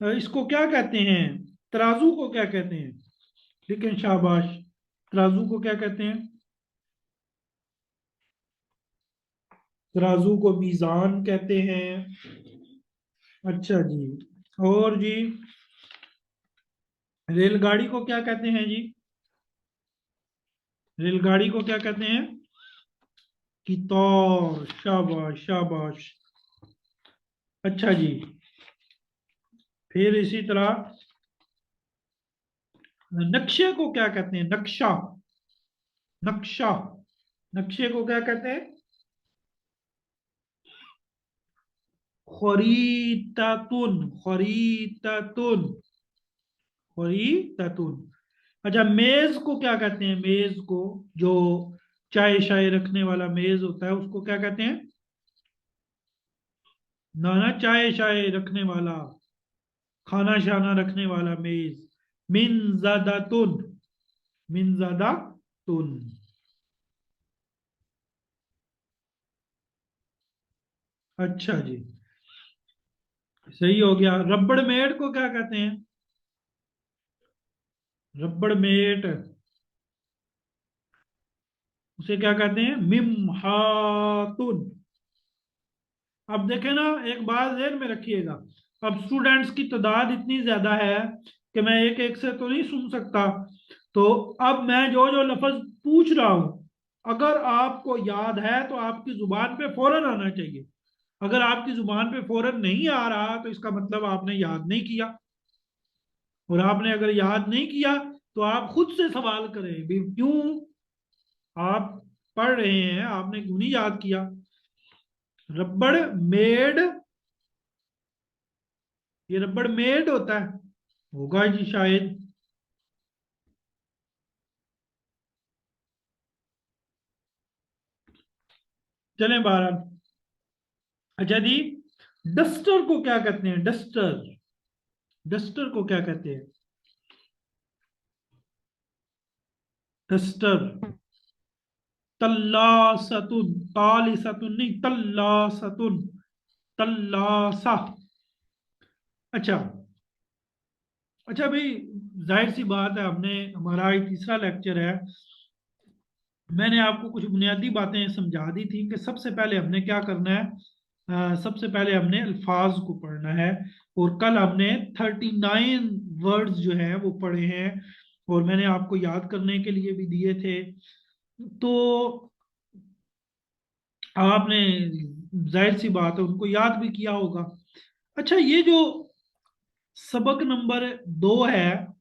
इसको क्या कहते हैं, तराजू को क्या कहते हैं? लेकिन शाबाश, तराजू को क्या कहते हैं? तराजू को मीजान कहते हैं। अच्छा जी, और जी, रेलगाड़ी को क्या कहते हैं जी? रेलगाड़ी को क्या कहते हैं? कितार। शाबाश शाबाश। अच्छा जी, फिर इसी तरह नक्शे को क्या कहते हैं? नक्शा। नक्शा, नक्शे को क्या कहते हैं? खरीतातुन। खरीतातुन। खरीतातुन। अच्छा, मेज को क्या कहते हैं? मेज को, जो चाय शाय रखने वाला मेज होता है, उसको क्या कहते हैं? ना ना, चाय शाय रखने वाला, खाना शाना रखने वाला मेज। मिनजादातुन। मिनजादातुन। अच्छा जी, सही हो गया। रबड़ मेट को क्या कहते हैं? रबड़ मेट, उसे क्या कहते हैं? मिमहातुन। अब देखें ना, एक बात ध्यान में रखिएगा। अब स्टूडेंट्स की तादाद इतनी ज्यादा है कि मैं एक एक से तो नहीं सुन सकता, तो अब मैं जो जो लफ्ज पूछ रहा हूं, अगर आपको याद है तो आपकी जुबान पे फौरन आना चाहिए। अगर आपकी जुबान पे फौरन नहीं आ रहा तो इसका मतलब आपने याद नहीं किया, और आपने अगर याद नहीं किया तो आप खुद से सवाल करें भी क्यों आप पढ़ रहे हैं, आपने क्यों नहीं याद किया? रबड़ मेड, ये रबड़ मेड होता है, होगा जी शायद। चलें बहरहाल। अच्छा जी, डस्टर को क्या कहते हैं? डस्टर। डस्टर को क्या कहते हैं? डस्टर। तल्लासतुन, तालिसतुन नहीं, तल्लासतुन, तल्लासा। अच्छा, अच्छा भाई, जाहिर सी बात है, हमने, हमारा ये तीसरा लेक्चर है, मैंने आपको कुछ बुनियादी बातें समझा दी थी कि सबसे पहले हमने क्या करना है। सबसे पहले हमने अल्फाज को पढ़ना है, और कल हमने 39 वर्ड्स जो हैं वो पढ़े हैं, और मैंने आपको याद करने के लिए भी दिए थे। तो आपने, जाहिर सी बात है, उनको याद भी किया होगा। अच्छा, ये जो सबक नंबर 2 है,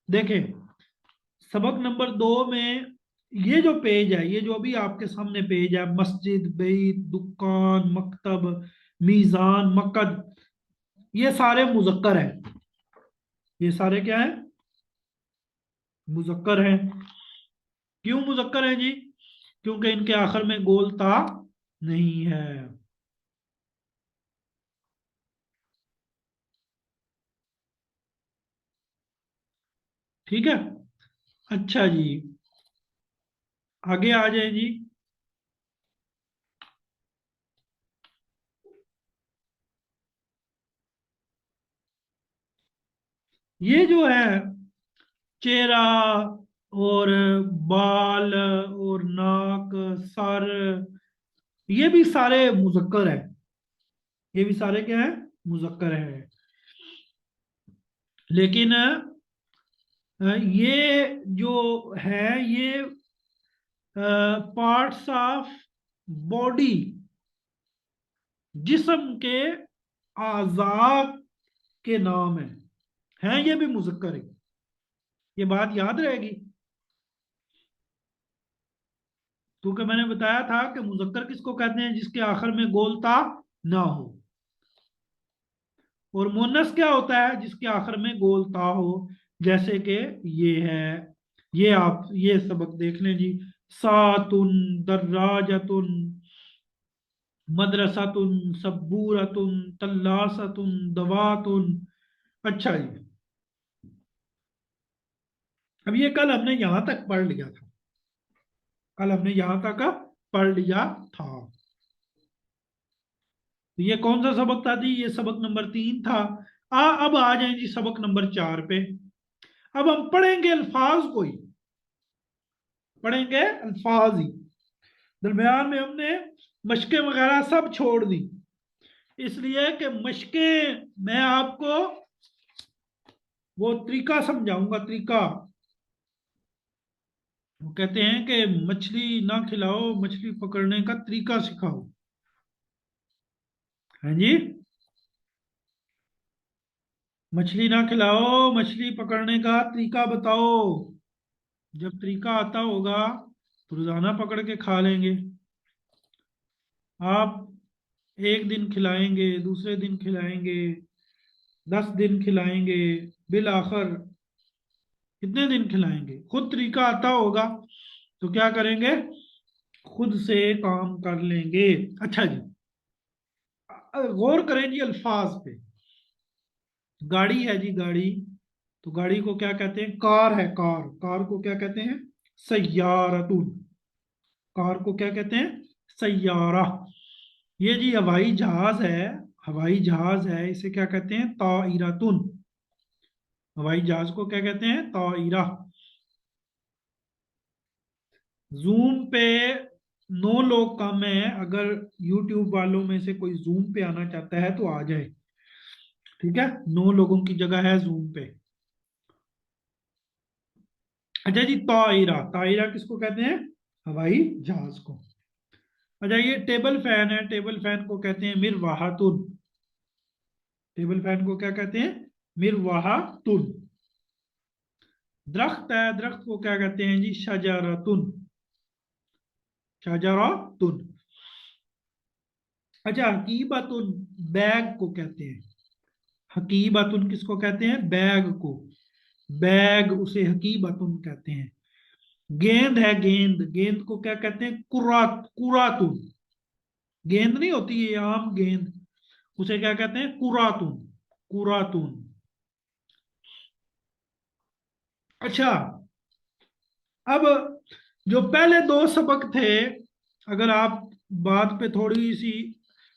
देखें, सबक नंबर 2 में ये जो पेज है, ये जो अभी आपके सामने पेज है, मस्जिद, बैत, दुकान, मकतब, मीजान, मकद, ये सारे मुजक्कर हैं। ये सारे क्या है? मुजक्कर हैं। क्यों मुजक्कर हैं जी? क्योंकि इनके आखिर में गोल ता नहीं है। ठीक है, अच्छा जी, आगे आ जाए जी। ये जो है चेहरा और बाल और नाक, सर, ये भी सारे मुजक्कर है। ये भी सारे क्या है? मुजक्कर है। लेकिन ये जो है, ये पार्ट्स ऑफ बॉडी, जिस्म के आजाद के नाम है ये भी मुजक्कर है। ये बात याद रहेगी, क्योंकि मैंने बताया था कि मुजक्कर किसको कहते हैं? जिसके आखिर में गोलता ना हो। और मुन्नस क्या होता है? जिसके आखिर में गोलता हो। जैसे कि ये है, ये आप ये सबक देख लें जी। सातुन, दर्राजतुन, मदरसातुन, सबूरतुन, तल्लासतुन, दवातुन। अच्छा जी, अब ये कल हमने यहां तक पढ़ लिया था। कल हमने यहां तक पढ़ लिया था। तो ये कौन सा सबक था जी? ये सबक नंबर 3 था। अब आ जाए जी सबक नंबर 4 पे। अब हम पढ़ेंगे अल्फाज को ही, पढ़ेंगे अल्फाज ही। दरमियान में हमने मशकें वगैरह सब छोड़ दी, इसलिए कि मशकें मैं आपको वो तरीका समझाऊंगा, तरीका। वो कहते हैं कि मछली ना खिलाओ, मछली पकड़ने का तरीका सिखाओ। हाँ जी, मछली ना खिलाओ, मछली पकड़ने का तरीका बताओ। जब तरीका आता होगा तो रोजाना पकड़ के खा लेंगे। आप एक दिन खिलाएंगे, दूसरे दिन खिलाएंगे, 10 दिन खिलाएंगे, बिल आखिर कितने दिन खिलाएंगे? खुद तरीका आता होगा तो क्या करेंगे? खुद से काम कर लेंगे। अच्छा जी, गौर करें जी अल्फाज पे। गाड़ी है जी, गाड़ी, तो गाड़ी को क्या कहते हैं? कार है, कार। कार को क्या कहते हैं? सय्यारतुन। कार को क्या कहते हैं? सय्यारा। ये जी हवाई जहाज है, हवाई जहाज है, इसे क्या कहते हैं? ताइरातुन। हवाई जहाज को क्या कहते हैं? ताइरा। जूम पे 9 लोग कम है, अगर यूट्यूब वालों में से कोई जूम पे आना चाहता है तो आ जाए। ठीक है, 9 लोगों की जगह है जूम पे। अच्छा जी, ताइरा, ताइरा किसको कहते हैं? हवाई जहाज को। अच्छा, ये टेबल फैन है, टेबल फैन को कहते हैं मिरवाहातुन। टेबल फैन को क्या कहते हैं? मिरवाहातुन। दरख्त है, दरख्त को क्या कहते हैं जी? शजरतुन। शजरतुन। अच्छा, हकीबतुन, बैग को कहते हैं। हकीबतुन किसको कहते हैं? बैग को। बैग, उसे हकीबतुन कहते हैं। गेंद है, गेंद, गेंद को क्या कहते हैं? कुरात, कुरातुन। गेंद नहीं होती ये आम गेंद, उसे क्या कहते हैं? कुरातुन, कुरातुन। अच्छा, अब जो पहले दो सबक थे, अगर आप बात पे थोड़ी सी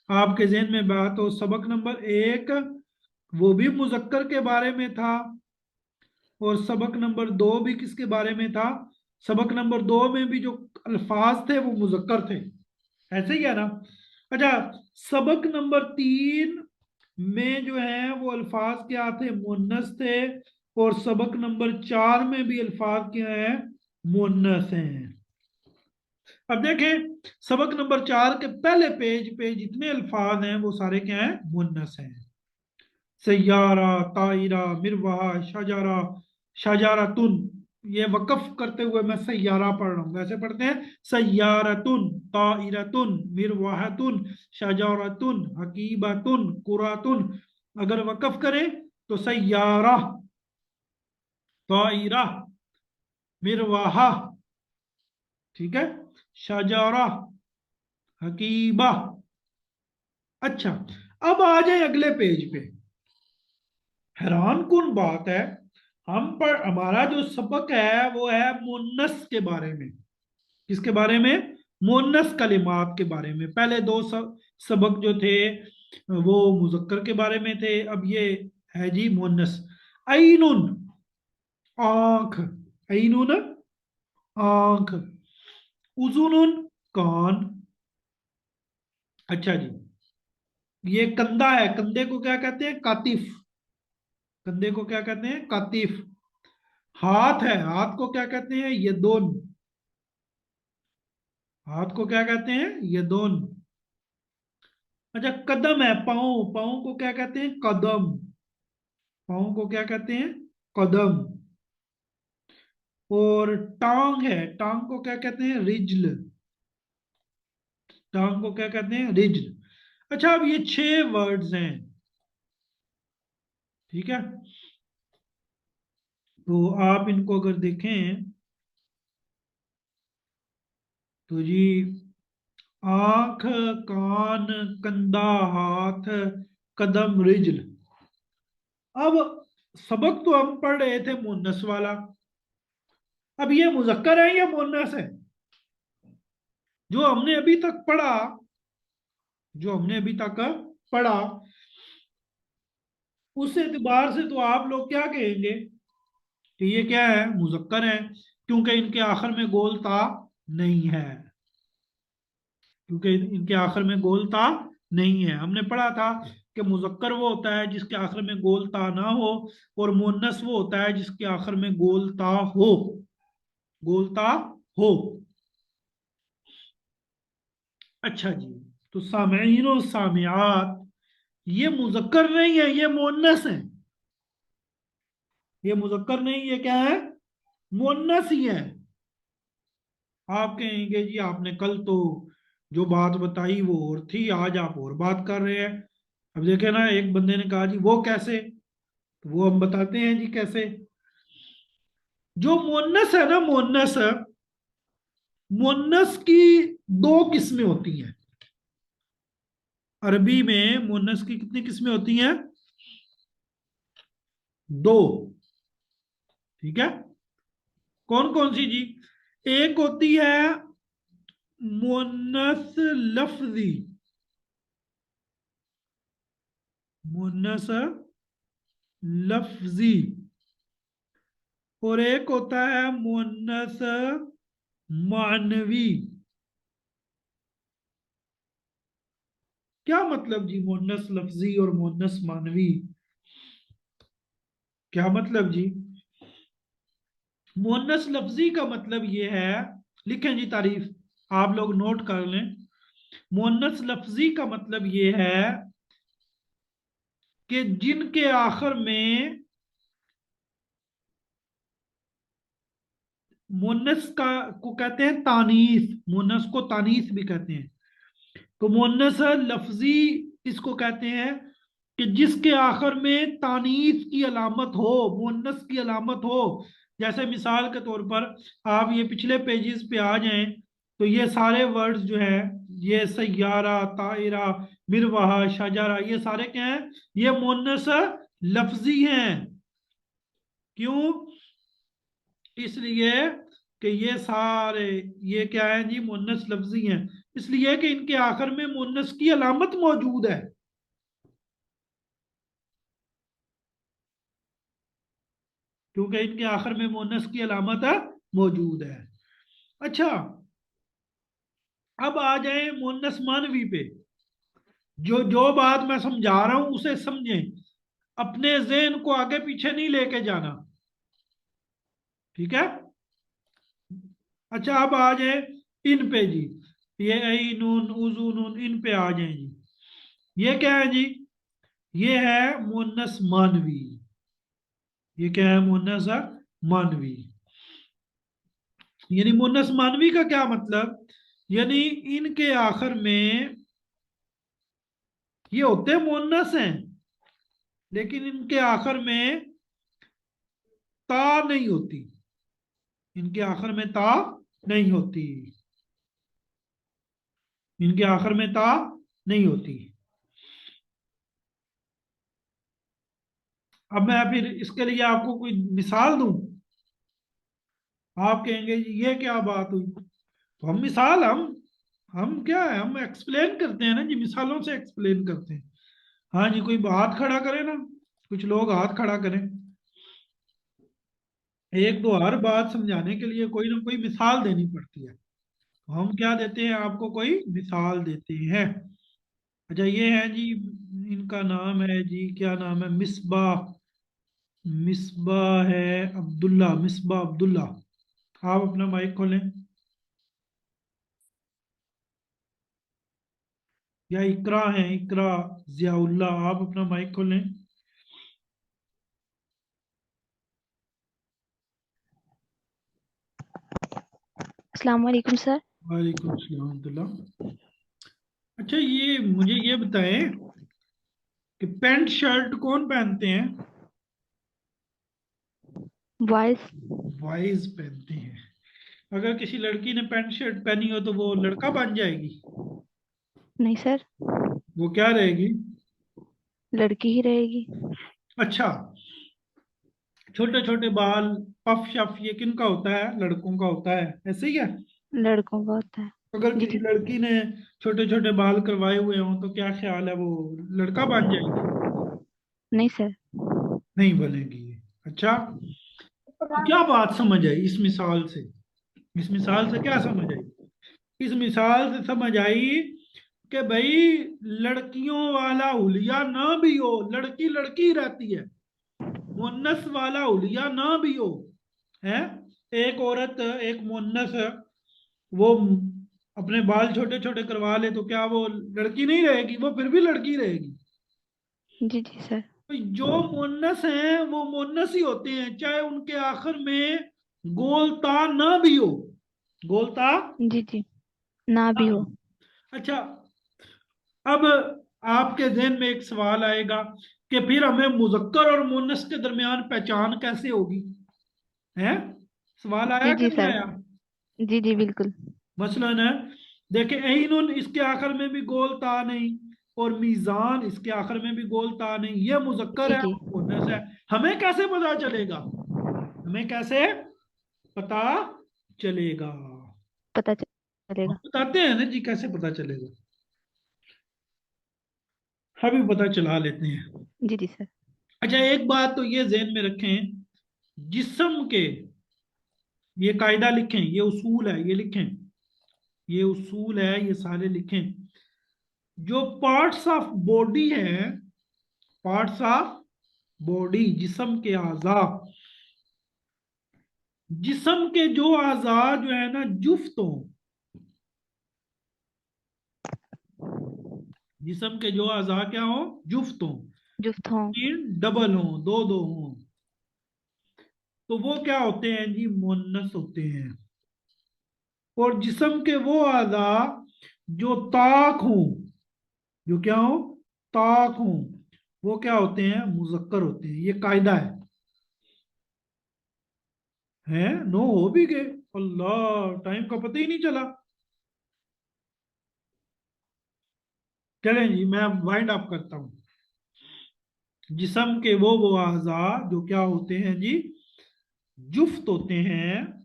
आपके जहन में बात हो, सबक नंबर 1 वो भी मुजक्कर के बारे में था, और सबक नंबर 2 भी किसके बारे में था? सबक नंबर 2 में भी जो अल्फाज थे वो मुजक्कर थे, ऐसे ही है ना? अच्छा, सबक नंबर 3 में जो है वो अल्फाज क्या थे? मुन्नस थे। और सबक नंबर 4 में भी अल्फाज क्या है? मुन्नस हैं। अब देखें, सबक नंबर 4 के पहले पेज पे जितने अल्फाज हैं वो सारे क्या हैं? मुन्नस हैं। सैयारा, ताइरा, मिरवाहा, शाजारा, शाजारातुन। ये वक्फ करते हुए मैं सैयारा पढ़ रहा हूँ, ऐसे पढ़ते हैं सैयारतुन, ताइरतुन, मिरवाहतुन, शाजारतुन, हकीबतुन, कुरातुन। अगर वक्फ करें तो सैयारा, ताइरा, मिरवाहा, ठीक है, शाजारा, हकीबा। अच्छा, अब आ जाए अगले पेज पे। हैरान कुन बात है, हम पर हमारा जो सबक है वो है मुन्नस के बारे में। किसके बारे में? मुन्नस कलिमात के बारे में। पहले दो सबक जो थे वो मुजक्कर के बारे में थे, अब ये है जी मुन्नस। ऐनुन, आंख, ऐनुन, आंख। उजुनुन, कान। अच्छा जी, ये कंधा है, कंधे को क्या कहते हैं? कातिफ। कंधे को क्या कहते हैं? कातिफ। हाथ है, हाथ को क्या कहते हैं? यदुन। हाथ को क्या कहते हैं? यदुन। अच्छा, कदम है, पाँव, पाँव को क्या कहते हैं? कदम। पाँव को क्या कहते हैं? कदम। और टांग है, टांग को क्या कहते हैं? रिज्ल। टांग को क्या कहते हैं? रिज्ल। अच्छा, अब ये 6 वर्ड्स हैं, ठीक है? तो आप इनको अगर देखें तो जी, आंख, कान, कंधा, हाथ, कदम, रिज्ल। अब सबक तो हम पढ़ रहे थे मुन्नस वाला, अब ये मुजक्कर है या मुन्नस है? जो हमने अभी तक पढ़ा, जो हमने अभी तक पढ़ा, उस एतबार से तो आप लोग क्या कहेंगे कि ये क्या है? मुजक्कर है, क्योंकि इनके आखिर में गोल ता नहीं है। क्योंकि इनके आखिर में गोल ता नहीं है। हमने पढ़ा था कि मुजक्कर वो होता है जिसके आखिर में गोल ता ना हो, और मुन्नस वो होता है जिसके आखिर में गोल ता हो। गोल ता हो। अच्छा जी, तो सामीन और सामियात ये मुजक्कर नहीं है, ये मुन्नस है। ये मुजक्कर नहीं, ये क्या है? मुन्नस ही है। आप कहेंगे जी आपने कल तो जो बात बताई वो और थी, आज आप और बात कर रहे हैं। अब देखे ना, एक बंदे ने कहा जी वो कैसे, तो वो हम बताते हैं जी कैसे। जो मुन्नस है ना, मुन्नस, मुन्नस की 2 किस्में होती हैं। अरबी में मुन्नस की कितनी किस्में होती हैं? 2, ठीक है? कौन कौन सी जी? एक होती है मुन्नस लफ्जी, मुन्नस लफ्जी। और एक होता है मुन्नस मानवी। क्या मतलब जी मुन्नस लफ्जी और मुन्नस मानवी? क्या मतलब जी? मुन्नस लफ्जी का मतलब ये है, लिखें जी तारीफ, आप लोग नोट कर लें। मुन्नस लफ्जी का मतलब ये है कि जिनके आखिर में मुन्नस का को कहते हैं तानीस, मुन्नस को तानीस भी कहते हैं। तो मुन्नस लफ्जी इसको कहते हैं कि जिसके आखिर में तानीस की अलामत हो, मुन्नस की अलामत हो। जैसे मिसाल के तौर पर आप ये पिछले पेजेस पे आ जाएं तो ये सारे वर्ड्स जो है, ये सैयारा, तायरा, मिरवाहा, शाजारा, ये सारे क्या हैं? ये मुन्नस लफ्जी हैं। क्यों? इसलिए कि ये सारे ये क्या है जी, मुन्नस लफ्जी हैं, इसलिए कि इनके आखिर में मुन्नस की अलामत मौजूद है। क्योंकि इनके आखिर में मुन्नस की अलामत मौजूद है। अच्छा, अब आ जाए मुन्नस मानवी पे। जो जो बात मैं समझा रहा हूं उसे समझें, अपने ज़हन को आगे पीछे नहीं लेके जाना, ठीक है। अच्छा, अब आ जाए इन पे जी, ये आई नून उजू नून, इन पे आ जाए जी। ये क्या है जी, ये है मुन्नस मानवी। ये क्या है, मुन्नस मानवी। यानी मुन्नस मानवी का क्या मतलब, यानी इनके आखिर में ये होते मुन्नस हैं, लेकिन इनके आखिर में ता नहीं होती। इनके आखिर में ता नहीं होती। इनके आखिर में ता नहीं होती। अब मैं फिर इसके लिए आपको कोई मिसाल दूं। आप कहेंगे ये क्या बात हुई, तो हम मिसाल हम क्या है, हम एक्सप्लेन करते हैं ना जी, मिसालों से एक्सप्लेन करते हैं। हाँ जी, कोई हाथ खड़ा करे ना, कुछ लोग हाथ खड़ा करें। एक दो हर बात समझाने के लिए कोई ना कोई मिसाल देनी पड़ती है, तो हम क्या देते हैं, आपको कोई मिसाल देते हैं। अच्छा, ये है जी, इनका नाम है जी, क्या नाम है, मिसबाह। मिसबाह है अब्दुल्ला, मिसबाह अब्दुल्ला। आप अपना माइक खोलें। या इकरा है, इकरा जियाउल्ला, आप अपना माइक खोलें। अस्सलाम वालेकुम सर। वालेकुम अस्सलाम अब्दुल्ला। अच्छा, ये मुझे ये बताएं कि पैंट शर्ट कौन पहनते हैं। बॉयज। बॉयज पहनते हैं। अगर किसी लड़की ने पैंट शर्ट पहनी हो तो वो लड़का बन जाएगी, नहीं सर, वो क्या रहेगी। लड़की ही रहेगी। अच्छा, छोटे छोटे बाल, पफ शफ, ये किनका होता है, लड़कों का होता है, ऐसे ही है। लड़कों का होता है। अगर जी किसी जी। लड़की ने छोटे छोटे बाल करवाए हुए हों तो क्या ख्याल है, वो लड़का बन जाएगी। नहीं सर। नहीं बनेगी। अच्छा, तो क्या बात समझ आई इस मिसाल से। इस मिसाल से क्या समझ आई, इस मिसाल से समझ आई कि भाई लड़कियों वाला हुलिया ना भी हो, लड़की लड़की रहती है, मुन्नस वाला हुलिया ना भी हो, है। एक औरत, एक मुन्नस, वो अपने बाल छोटे छोटे करवा ले तो क्या वो लड़की नहीं रहेगी, वो फिर भी लड़की रहेगी। जी जी सर। तो जो मुन्नस हैं वो मुन्नस ही होते हैं, चाहे उनके आखिर में गोलता ना भी हो। गोलता जी जी, ना ना भी भी हो। हो। अच्छा, अब आपके जहन में एक सवाल आएगा कि फिर हमें मुजक्कर और मुन्नस के दरमियान पहचान कैसे होगी, है। सवाल जी आया कि जी नहीं सर। आया। जी जी बिल्कुल। मसलन है, देखिए ऐनुन इसके आखिर में भी गोल ता नहीं, और मीजान इसके आखिर में भी गोल ता नहीं, ये मुजक्कर जी है जी, और मुन्नस है। हमें कैसे पता चलेगा, हमें कैसे पता चलेगा। पता हम चलेगा। बताते हैं ना जी, कैसे पता चलेगा, अभी पता चला लेते हैं। जी जी सर। अच्छा, एक बात तो ये जहन में रखें, जिस्म के, ये कायदा लिखें, ये उसूल है, ये लिखें, ये उसूल है, ये सारे लिखें। जो पार्ट्स ऑफ बॉडी है, पार्ट्स ऑफ बॉडी, जिस्म के आज़ा, जिस्म के जो आज़ा जो है ना जुफ्त हो, जिस्म के जो आज़ा क्या हो, जुफ्त हो, जुफ्त हों। डबल हो, दो दो हो, तो वो क्या होते हैं जी, मुन्नस होते हैं। और जिस्म के वो आज़ा जो ताक हो, जो क्या हो, ताक हो, वो क्या होते हैं, मुजक्कर होते हैं। ये कायदा है। नो हो भी गए, अल्लाह, टाइम का पता ही नहीं चला। चलें जी, मैं वाइंड अप करता हूं। जिस्म के वो आज़ा जो क्या होते हैं जी, जुफ्त होते हैं,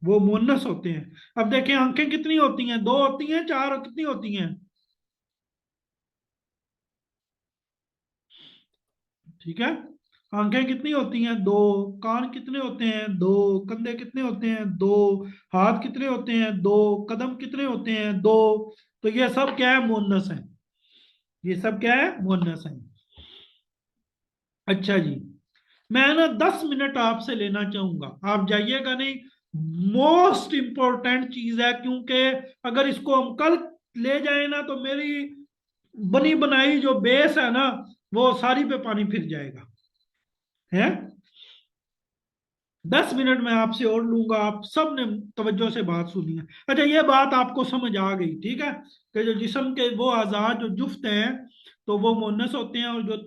वो मुन्नस होते हैं। अब देखें आंखें कितनी होती हैं, 2 होती हैं, 4 और कितनी होती हैं? ठीक है, आंखें कितनी होती हैं? 2। कान कितने होते हैं? 2। कंधे कितने होते हैं? 2। हाथ कितने होते हैं? 2। कदम कितने होते हैं? 2। तो ये सब क्या है? मुन्नस है। ये सब क्या है? मुन्नस है। अच्छा जी, मैं ना 10 मिनट आपसे लेना चाहूंगा, आप जाइएगा नहीं। मोस्ट इंपॉर्टेंट चीज है, क्योंकि अगर इसको हम कल ले जाए ना तो मेरी बनी बनाई जो बेस है ना वो सारी पे पानी फिर जाएगा। है, 10 मिनट में आपसे और लूंगा, आप सब ने तवज्जो से बात सुनी है। अच्छा, ये बात आपको समझ आ गई, ठीक है, कि जो जिस्म के वो आज़ाद जो जुफ्त हैं तो वो मुन्नस होते हैं, और जो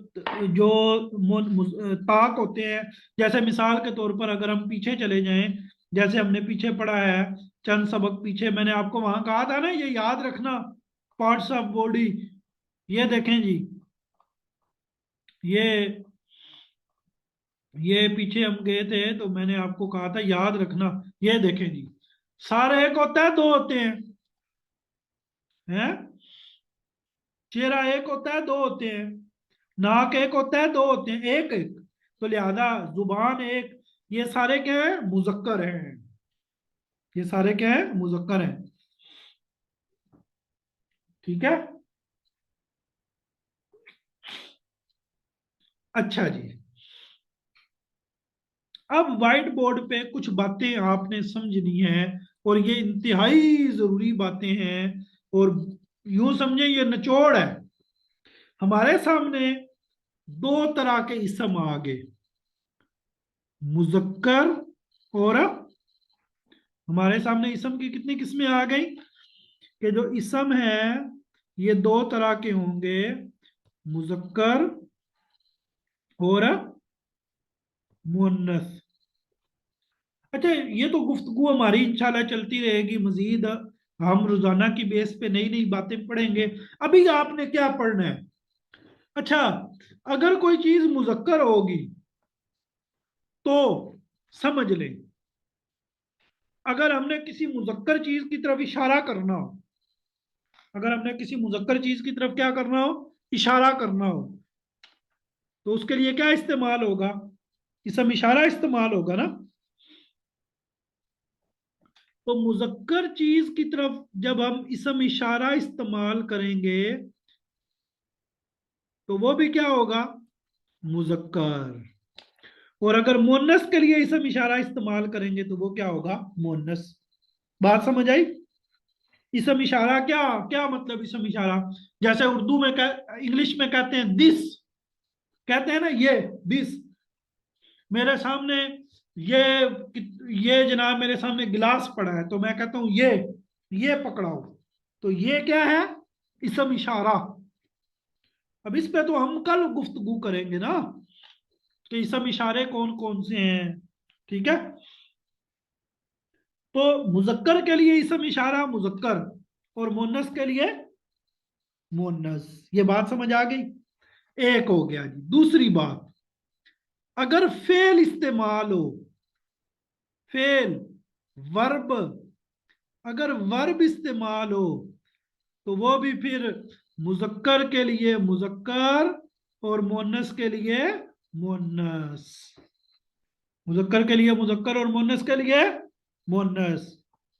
जो ताक होते हैं, जैसे मिसाल के तौर पर अगर हम पीछे चले जाएं, जैसे हमने पीछे पढ़ा है, चंद सबक पीछे मैंने आपको वहां कहा था ना, ये याद रखना, पार्ट्स ऑफ बॉडी। ये देखें जी, ये ये पीछे हम गए थे तो मैंने आपको कहा था याद रखना। ये देखें जी, सारे एक होता है, 2 होते हैं? चेहरा एक होता है, 2 होते हैं? नाक एक होता है, 2 होते हैं? एक एक। तो लिहाजा जुबान एक। ये सारे क्या है? मुजक्कर हैं। ये सारे क्या है? मुजक्कर हैं। ठीक है। अच्छा जी, अब व्हाइट बोर्ड पे कुछ बातें आपने समझनी है, और ये इंतहाई जरूरी बातें हैं, और यूं समझे ये निचोड़ है। हमारे सामने 2 तरह के इसम आ गए, मुजक्कर और हमारे सामने इसम की कितनी किस्में आ गई, कि जो इसम है ये 2 तरह के होंगे, मुजक्कर और मुअन्नस। अच्छा, ये तो गुफ्तगू हमारी इंशाल्लाह चलती रहेगी मजीद, हम रोजाना की बेस पे नई नई बातें पढ़ेंगे। अभी आपने क्या पढ़ना है? अच्छा, अगर कोई चीज मुजक्कर होगी तो समझ लें, अगर हमने किसी मुजक्कर चीज की तरफ इशारा करना हो, अगर हमने किसी मुजक्कर चीज की तरफ क्या करना हो? इशारा करना हो, तो उसके लिए क्या इस्तेमाल होगा? इसम इशारा इस्तेमाल होगा ना। तो मुजक्कर चीज की तरफ जब हम इसम इशारा इस्तेमाल करेंगे तो वो भी क्या होगा? मुजक्कर। और अगर मुन्नस के लिए इसम इशारा इस्तेमाल करेंगे तो वो क्या होगा? मुन्नस। बात समझ आई? इसम इशारा क्या क्या मतलब? इसम इशारा जैसे उर्दू में इंग्लिश में कहते हैं दिस, कहते हैं ना, दिस मेरे सामने, ये ये जनाब मेरे सामने गिलास पड़ा है तो मैं कहता हूं ये पकड़ाओ। तो ये क्या है? इसम इशारा। अब इस पे तो हम कल गुफ्तगू करेंगे ना, कि इसम इशारे कौन कौन से हैं। ठीक है, तो मुजक्कर के लिए इसम इशारा मुजक्कर, और मुन्नस के लिए मुन्नस। ये बात समझ आ गई? एक हो गया जी। दूसरी बात, अगर फेल इस्तेमाल हो, फेल, वर्ब, अगर वर्ब इस्तेमाल हो तो वो भी फिर मुजक्कर के लिए मुजक्कर और मुन्नस के लिए मुन्नस। मुजक्कर के लिए मुजक्कर और मुन्नस के लिए मुन्नस।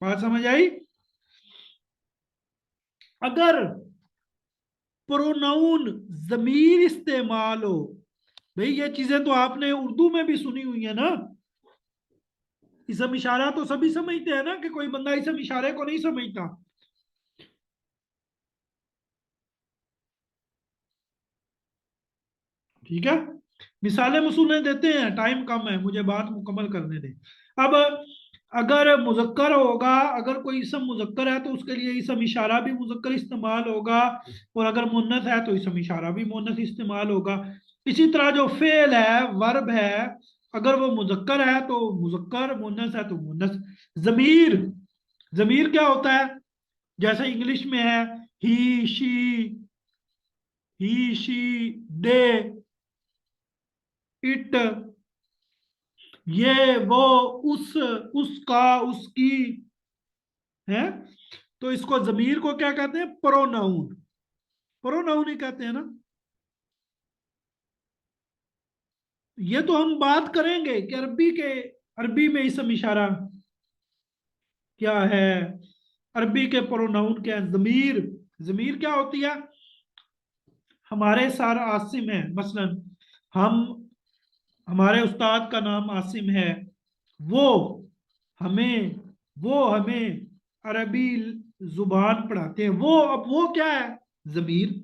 बात समझ आई? अगर प्रोनाउन जमीर इस्तेमाल हो, भाई ये चीजें तो आपने उर्दू में भी सुनी हुई है ना। इसम इशारा तो सभी समझते हैं ना, कि कोई बंदा इसम इशारे को नहीं समझता। ठीक है, मिसालें मसूलें देते हैं, टाइम कम है, मुझे बात मुकम्मल करने दें। अब अगर मुजक्कर होगा, अगर कोई इसम मुजक्कर है तो उसके लिए इसम इशारा भी मुजक्कर इस्तेमाल होगा, और अगर मुन्नस है तो इसम इशारा भी मुन्नस इस्तेमाल होगा। इसी तरह जो फेल है, वर्ब है, अगर वो मुजक्कर है तो मुजक्कर, मुन्नस है तो मुन्नस। जमीर, जमीर क्या होता है? जैसे इंग्लिश में है ही शी दे, इट, ये वो उस उसका उसकी है। तो इसको जमीर को क्या कहते हैं? प्रोनाउन। प्रोनाउन ही कहते हैं ना। ये तो हम बात करेंगे कि अरबी में इसम इशारा क्या है, अरबी के प्रोनाउन क्या है। जमीर, जमीर क्या होती है? हमारे सर आसिम है मसलन, हम हमारे उस्ताद का नाम आसिम है, वो हमें वो हमें अरबी जुबान पढ़ाते हैं। वो, अब वो क्या है? जमीर।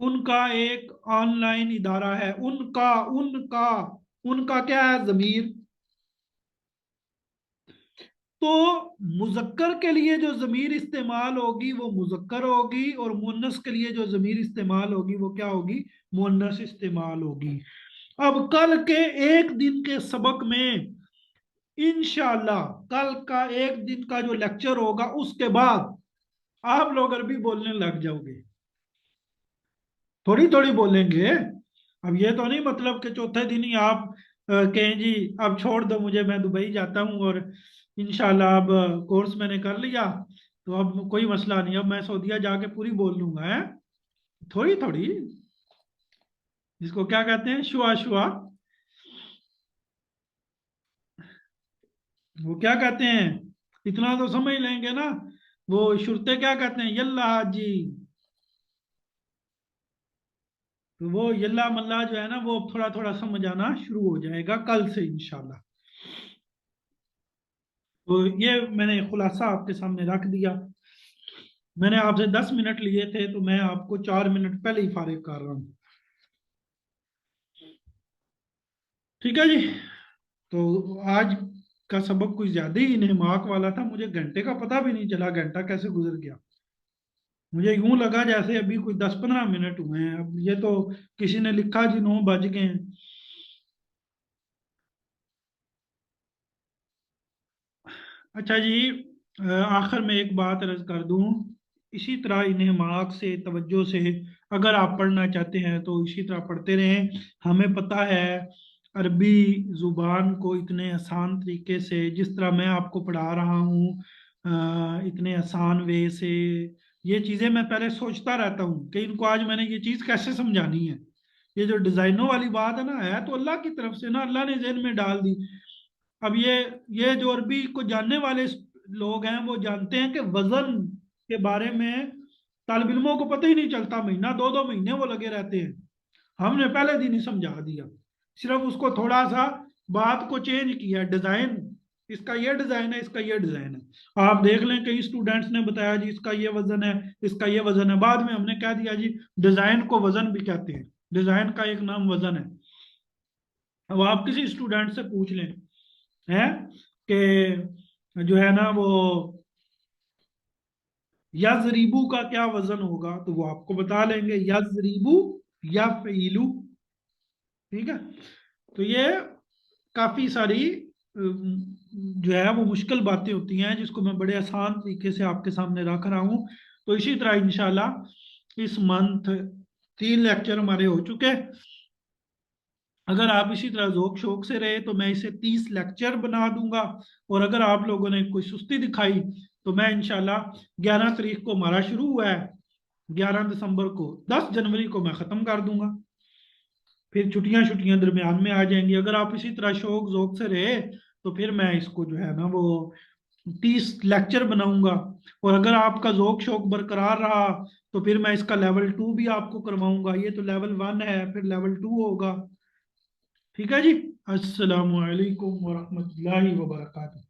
उनका एक ऑनलाइन इदारा है। उनका उनका उनका क्या है? जमीर। तो मुजक्कर के लिए जो जमीर इस्तेमाल होगी वो मुजक्कर होगी, और मुन्नस के लिए जो जमीर इस्तेमाल होगी वो क्या होगी? मुन्नस इस्तेमाल होगी। अब कल के एक दिन के सबक में इंशाल्लाह, कल का एक दिन का जो लेक्चर होगा उसके बाद आप लोग अरबी बोलने लग जाओगे। थोड़ी थोड़ी बोलेंगे। अब ये तो नहीं मतलब कि चौथे दिन ही आप कहें जी अब छोड़ दो मुझे, मैं दुबई जाता हूँ और इंशाल्लाह अब कोर्स मैंने कर लिया तो अब कोई मसला नहीं, अब मैं सऊदीया जाके पूरी बोल लूंगा है। थोड़ी थोड़ी, जिसको क्या कहते हैं, शुआ शुआ। वो क्या कहते हैं, इतना तो समझ लेंगे ना। वो शुरते क्या कहते हैं? यल्ला हाजी। तो वो यल्ला मल्ला जो है ना, वो थोड़ा थोड़ा समझ आना शुरू हो जाएगा कल से इंशाल्लाह। तो ये मैंने खुलासा आपके सामने रख दिया। मैंने आपसे 10 मिनट लिए थे तो मैं आपको 4 मिनट पहले ही फारिग कर रहा हूँ। ठीक है जी। तो आज का सबक कुछ ज्यादा ही इन्हमाक वाला था, मुझे घंटे का पता भी नहीं चला, घंटा कैसे गुजर गया। मुझे यूं लगा जैसे अभी कुछ 10-15 मिनट हुए हैं। अब ये तो किसी ने लिखा जी 9 बज गए हैं। अच्छा जी, आखिर में एक बात अर्ज कर दूं। इसी तरह इन्हें मार्क से तवज्जो से अगर आप पढ़ना चाहते हैं तो इसी तरह पढ़ते रहें। हमें पता है अरबी ज़ुबान को इतने आसान तरीके से, जिस तरह मैं आपको पढ़ा रहा हूँ इतने आसान वे से, ये चीज़ें मैं पहले सोचता रहता हूँ कि इनको आज मैंने ये चीज़ कैसे समझानी है। ये जो डिज़ाइनों वाली बात है ना, है तो अल्लाह की तरफ से ना, अल्लाह ने ज़हन में डाल दी। अब ये जो अरबी को जानने वाले लोग हैं वो जानते हैं कि वजन के बारे में तालिब इल्मों को पता ही नहीं चलता, महीना 2-2 महीने वो लगे रहते हैं। हमने पहले दिन ही समझा दिया, सिर्फ उसको थोड़ा सा बात को चेंज किया। डिजाइन, इसका ये डिजाइन है, इसका ये डिजाइन है। आप देख लें कई स्टूडेंट्स ने बताया जी इसका ये वजन है, इसका ये वजन है, बाद में हमने कह दिया जी डिजाइन को वजन भी कहते हैं, डिजाइन का एक नाम वजन है। अब आप किसी स्टूडेंट से पूछ लें है कि जो है ना वो यजरीबू का क्या वजन होगा, तो वो आपको बता लेंगे यजरीबू या फईलू। ठीक है। तो ये काफी सारी जो है वो मुश्किल बातें होती हैं जिसको मैं बड़े आसान तरीके से आपके सामने रख रहा हूं। तो इसी तरह इंशाल्लाह इस मंथ 3 लेक्चर हमारे हो चुके हैं। अगर आप इसी तरह जोक शौक से रहे तो मैं इसे 30 लेक्चर बना दूंगा, और अगर आप लोगों ने कोई सुस्ती दिखाई तो मैं इंशाल्लाह 11 तारीख को हमारा शुरू हुआ है, 11 दिसंबर को, 10 जनवरी को मैं ख़त्म कर दूंगा। फिर छुट्टियां छुट्टियां दरमियान में आ जाएंगी। अगर आप इसी तरह शौक जोक से रहे तो फिर मैं इसको जो है ना वो 30 लेक्चर बनाऊंगा। और अगर आपका जोक शौक बरकरार रहा तो फिर मैं इसका लेवल 2 भी आपको करवाऊंगा। ये तो लेवल 1 है, फिर लेवल 2 होगा। ठीक है जी। अस्सलामु अलैकुम वरहमतुल्लाहि वबरकातुहू।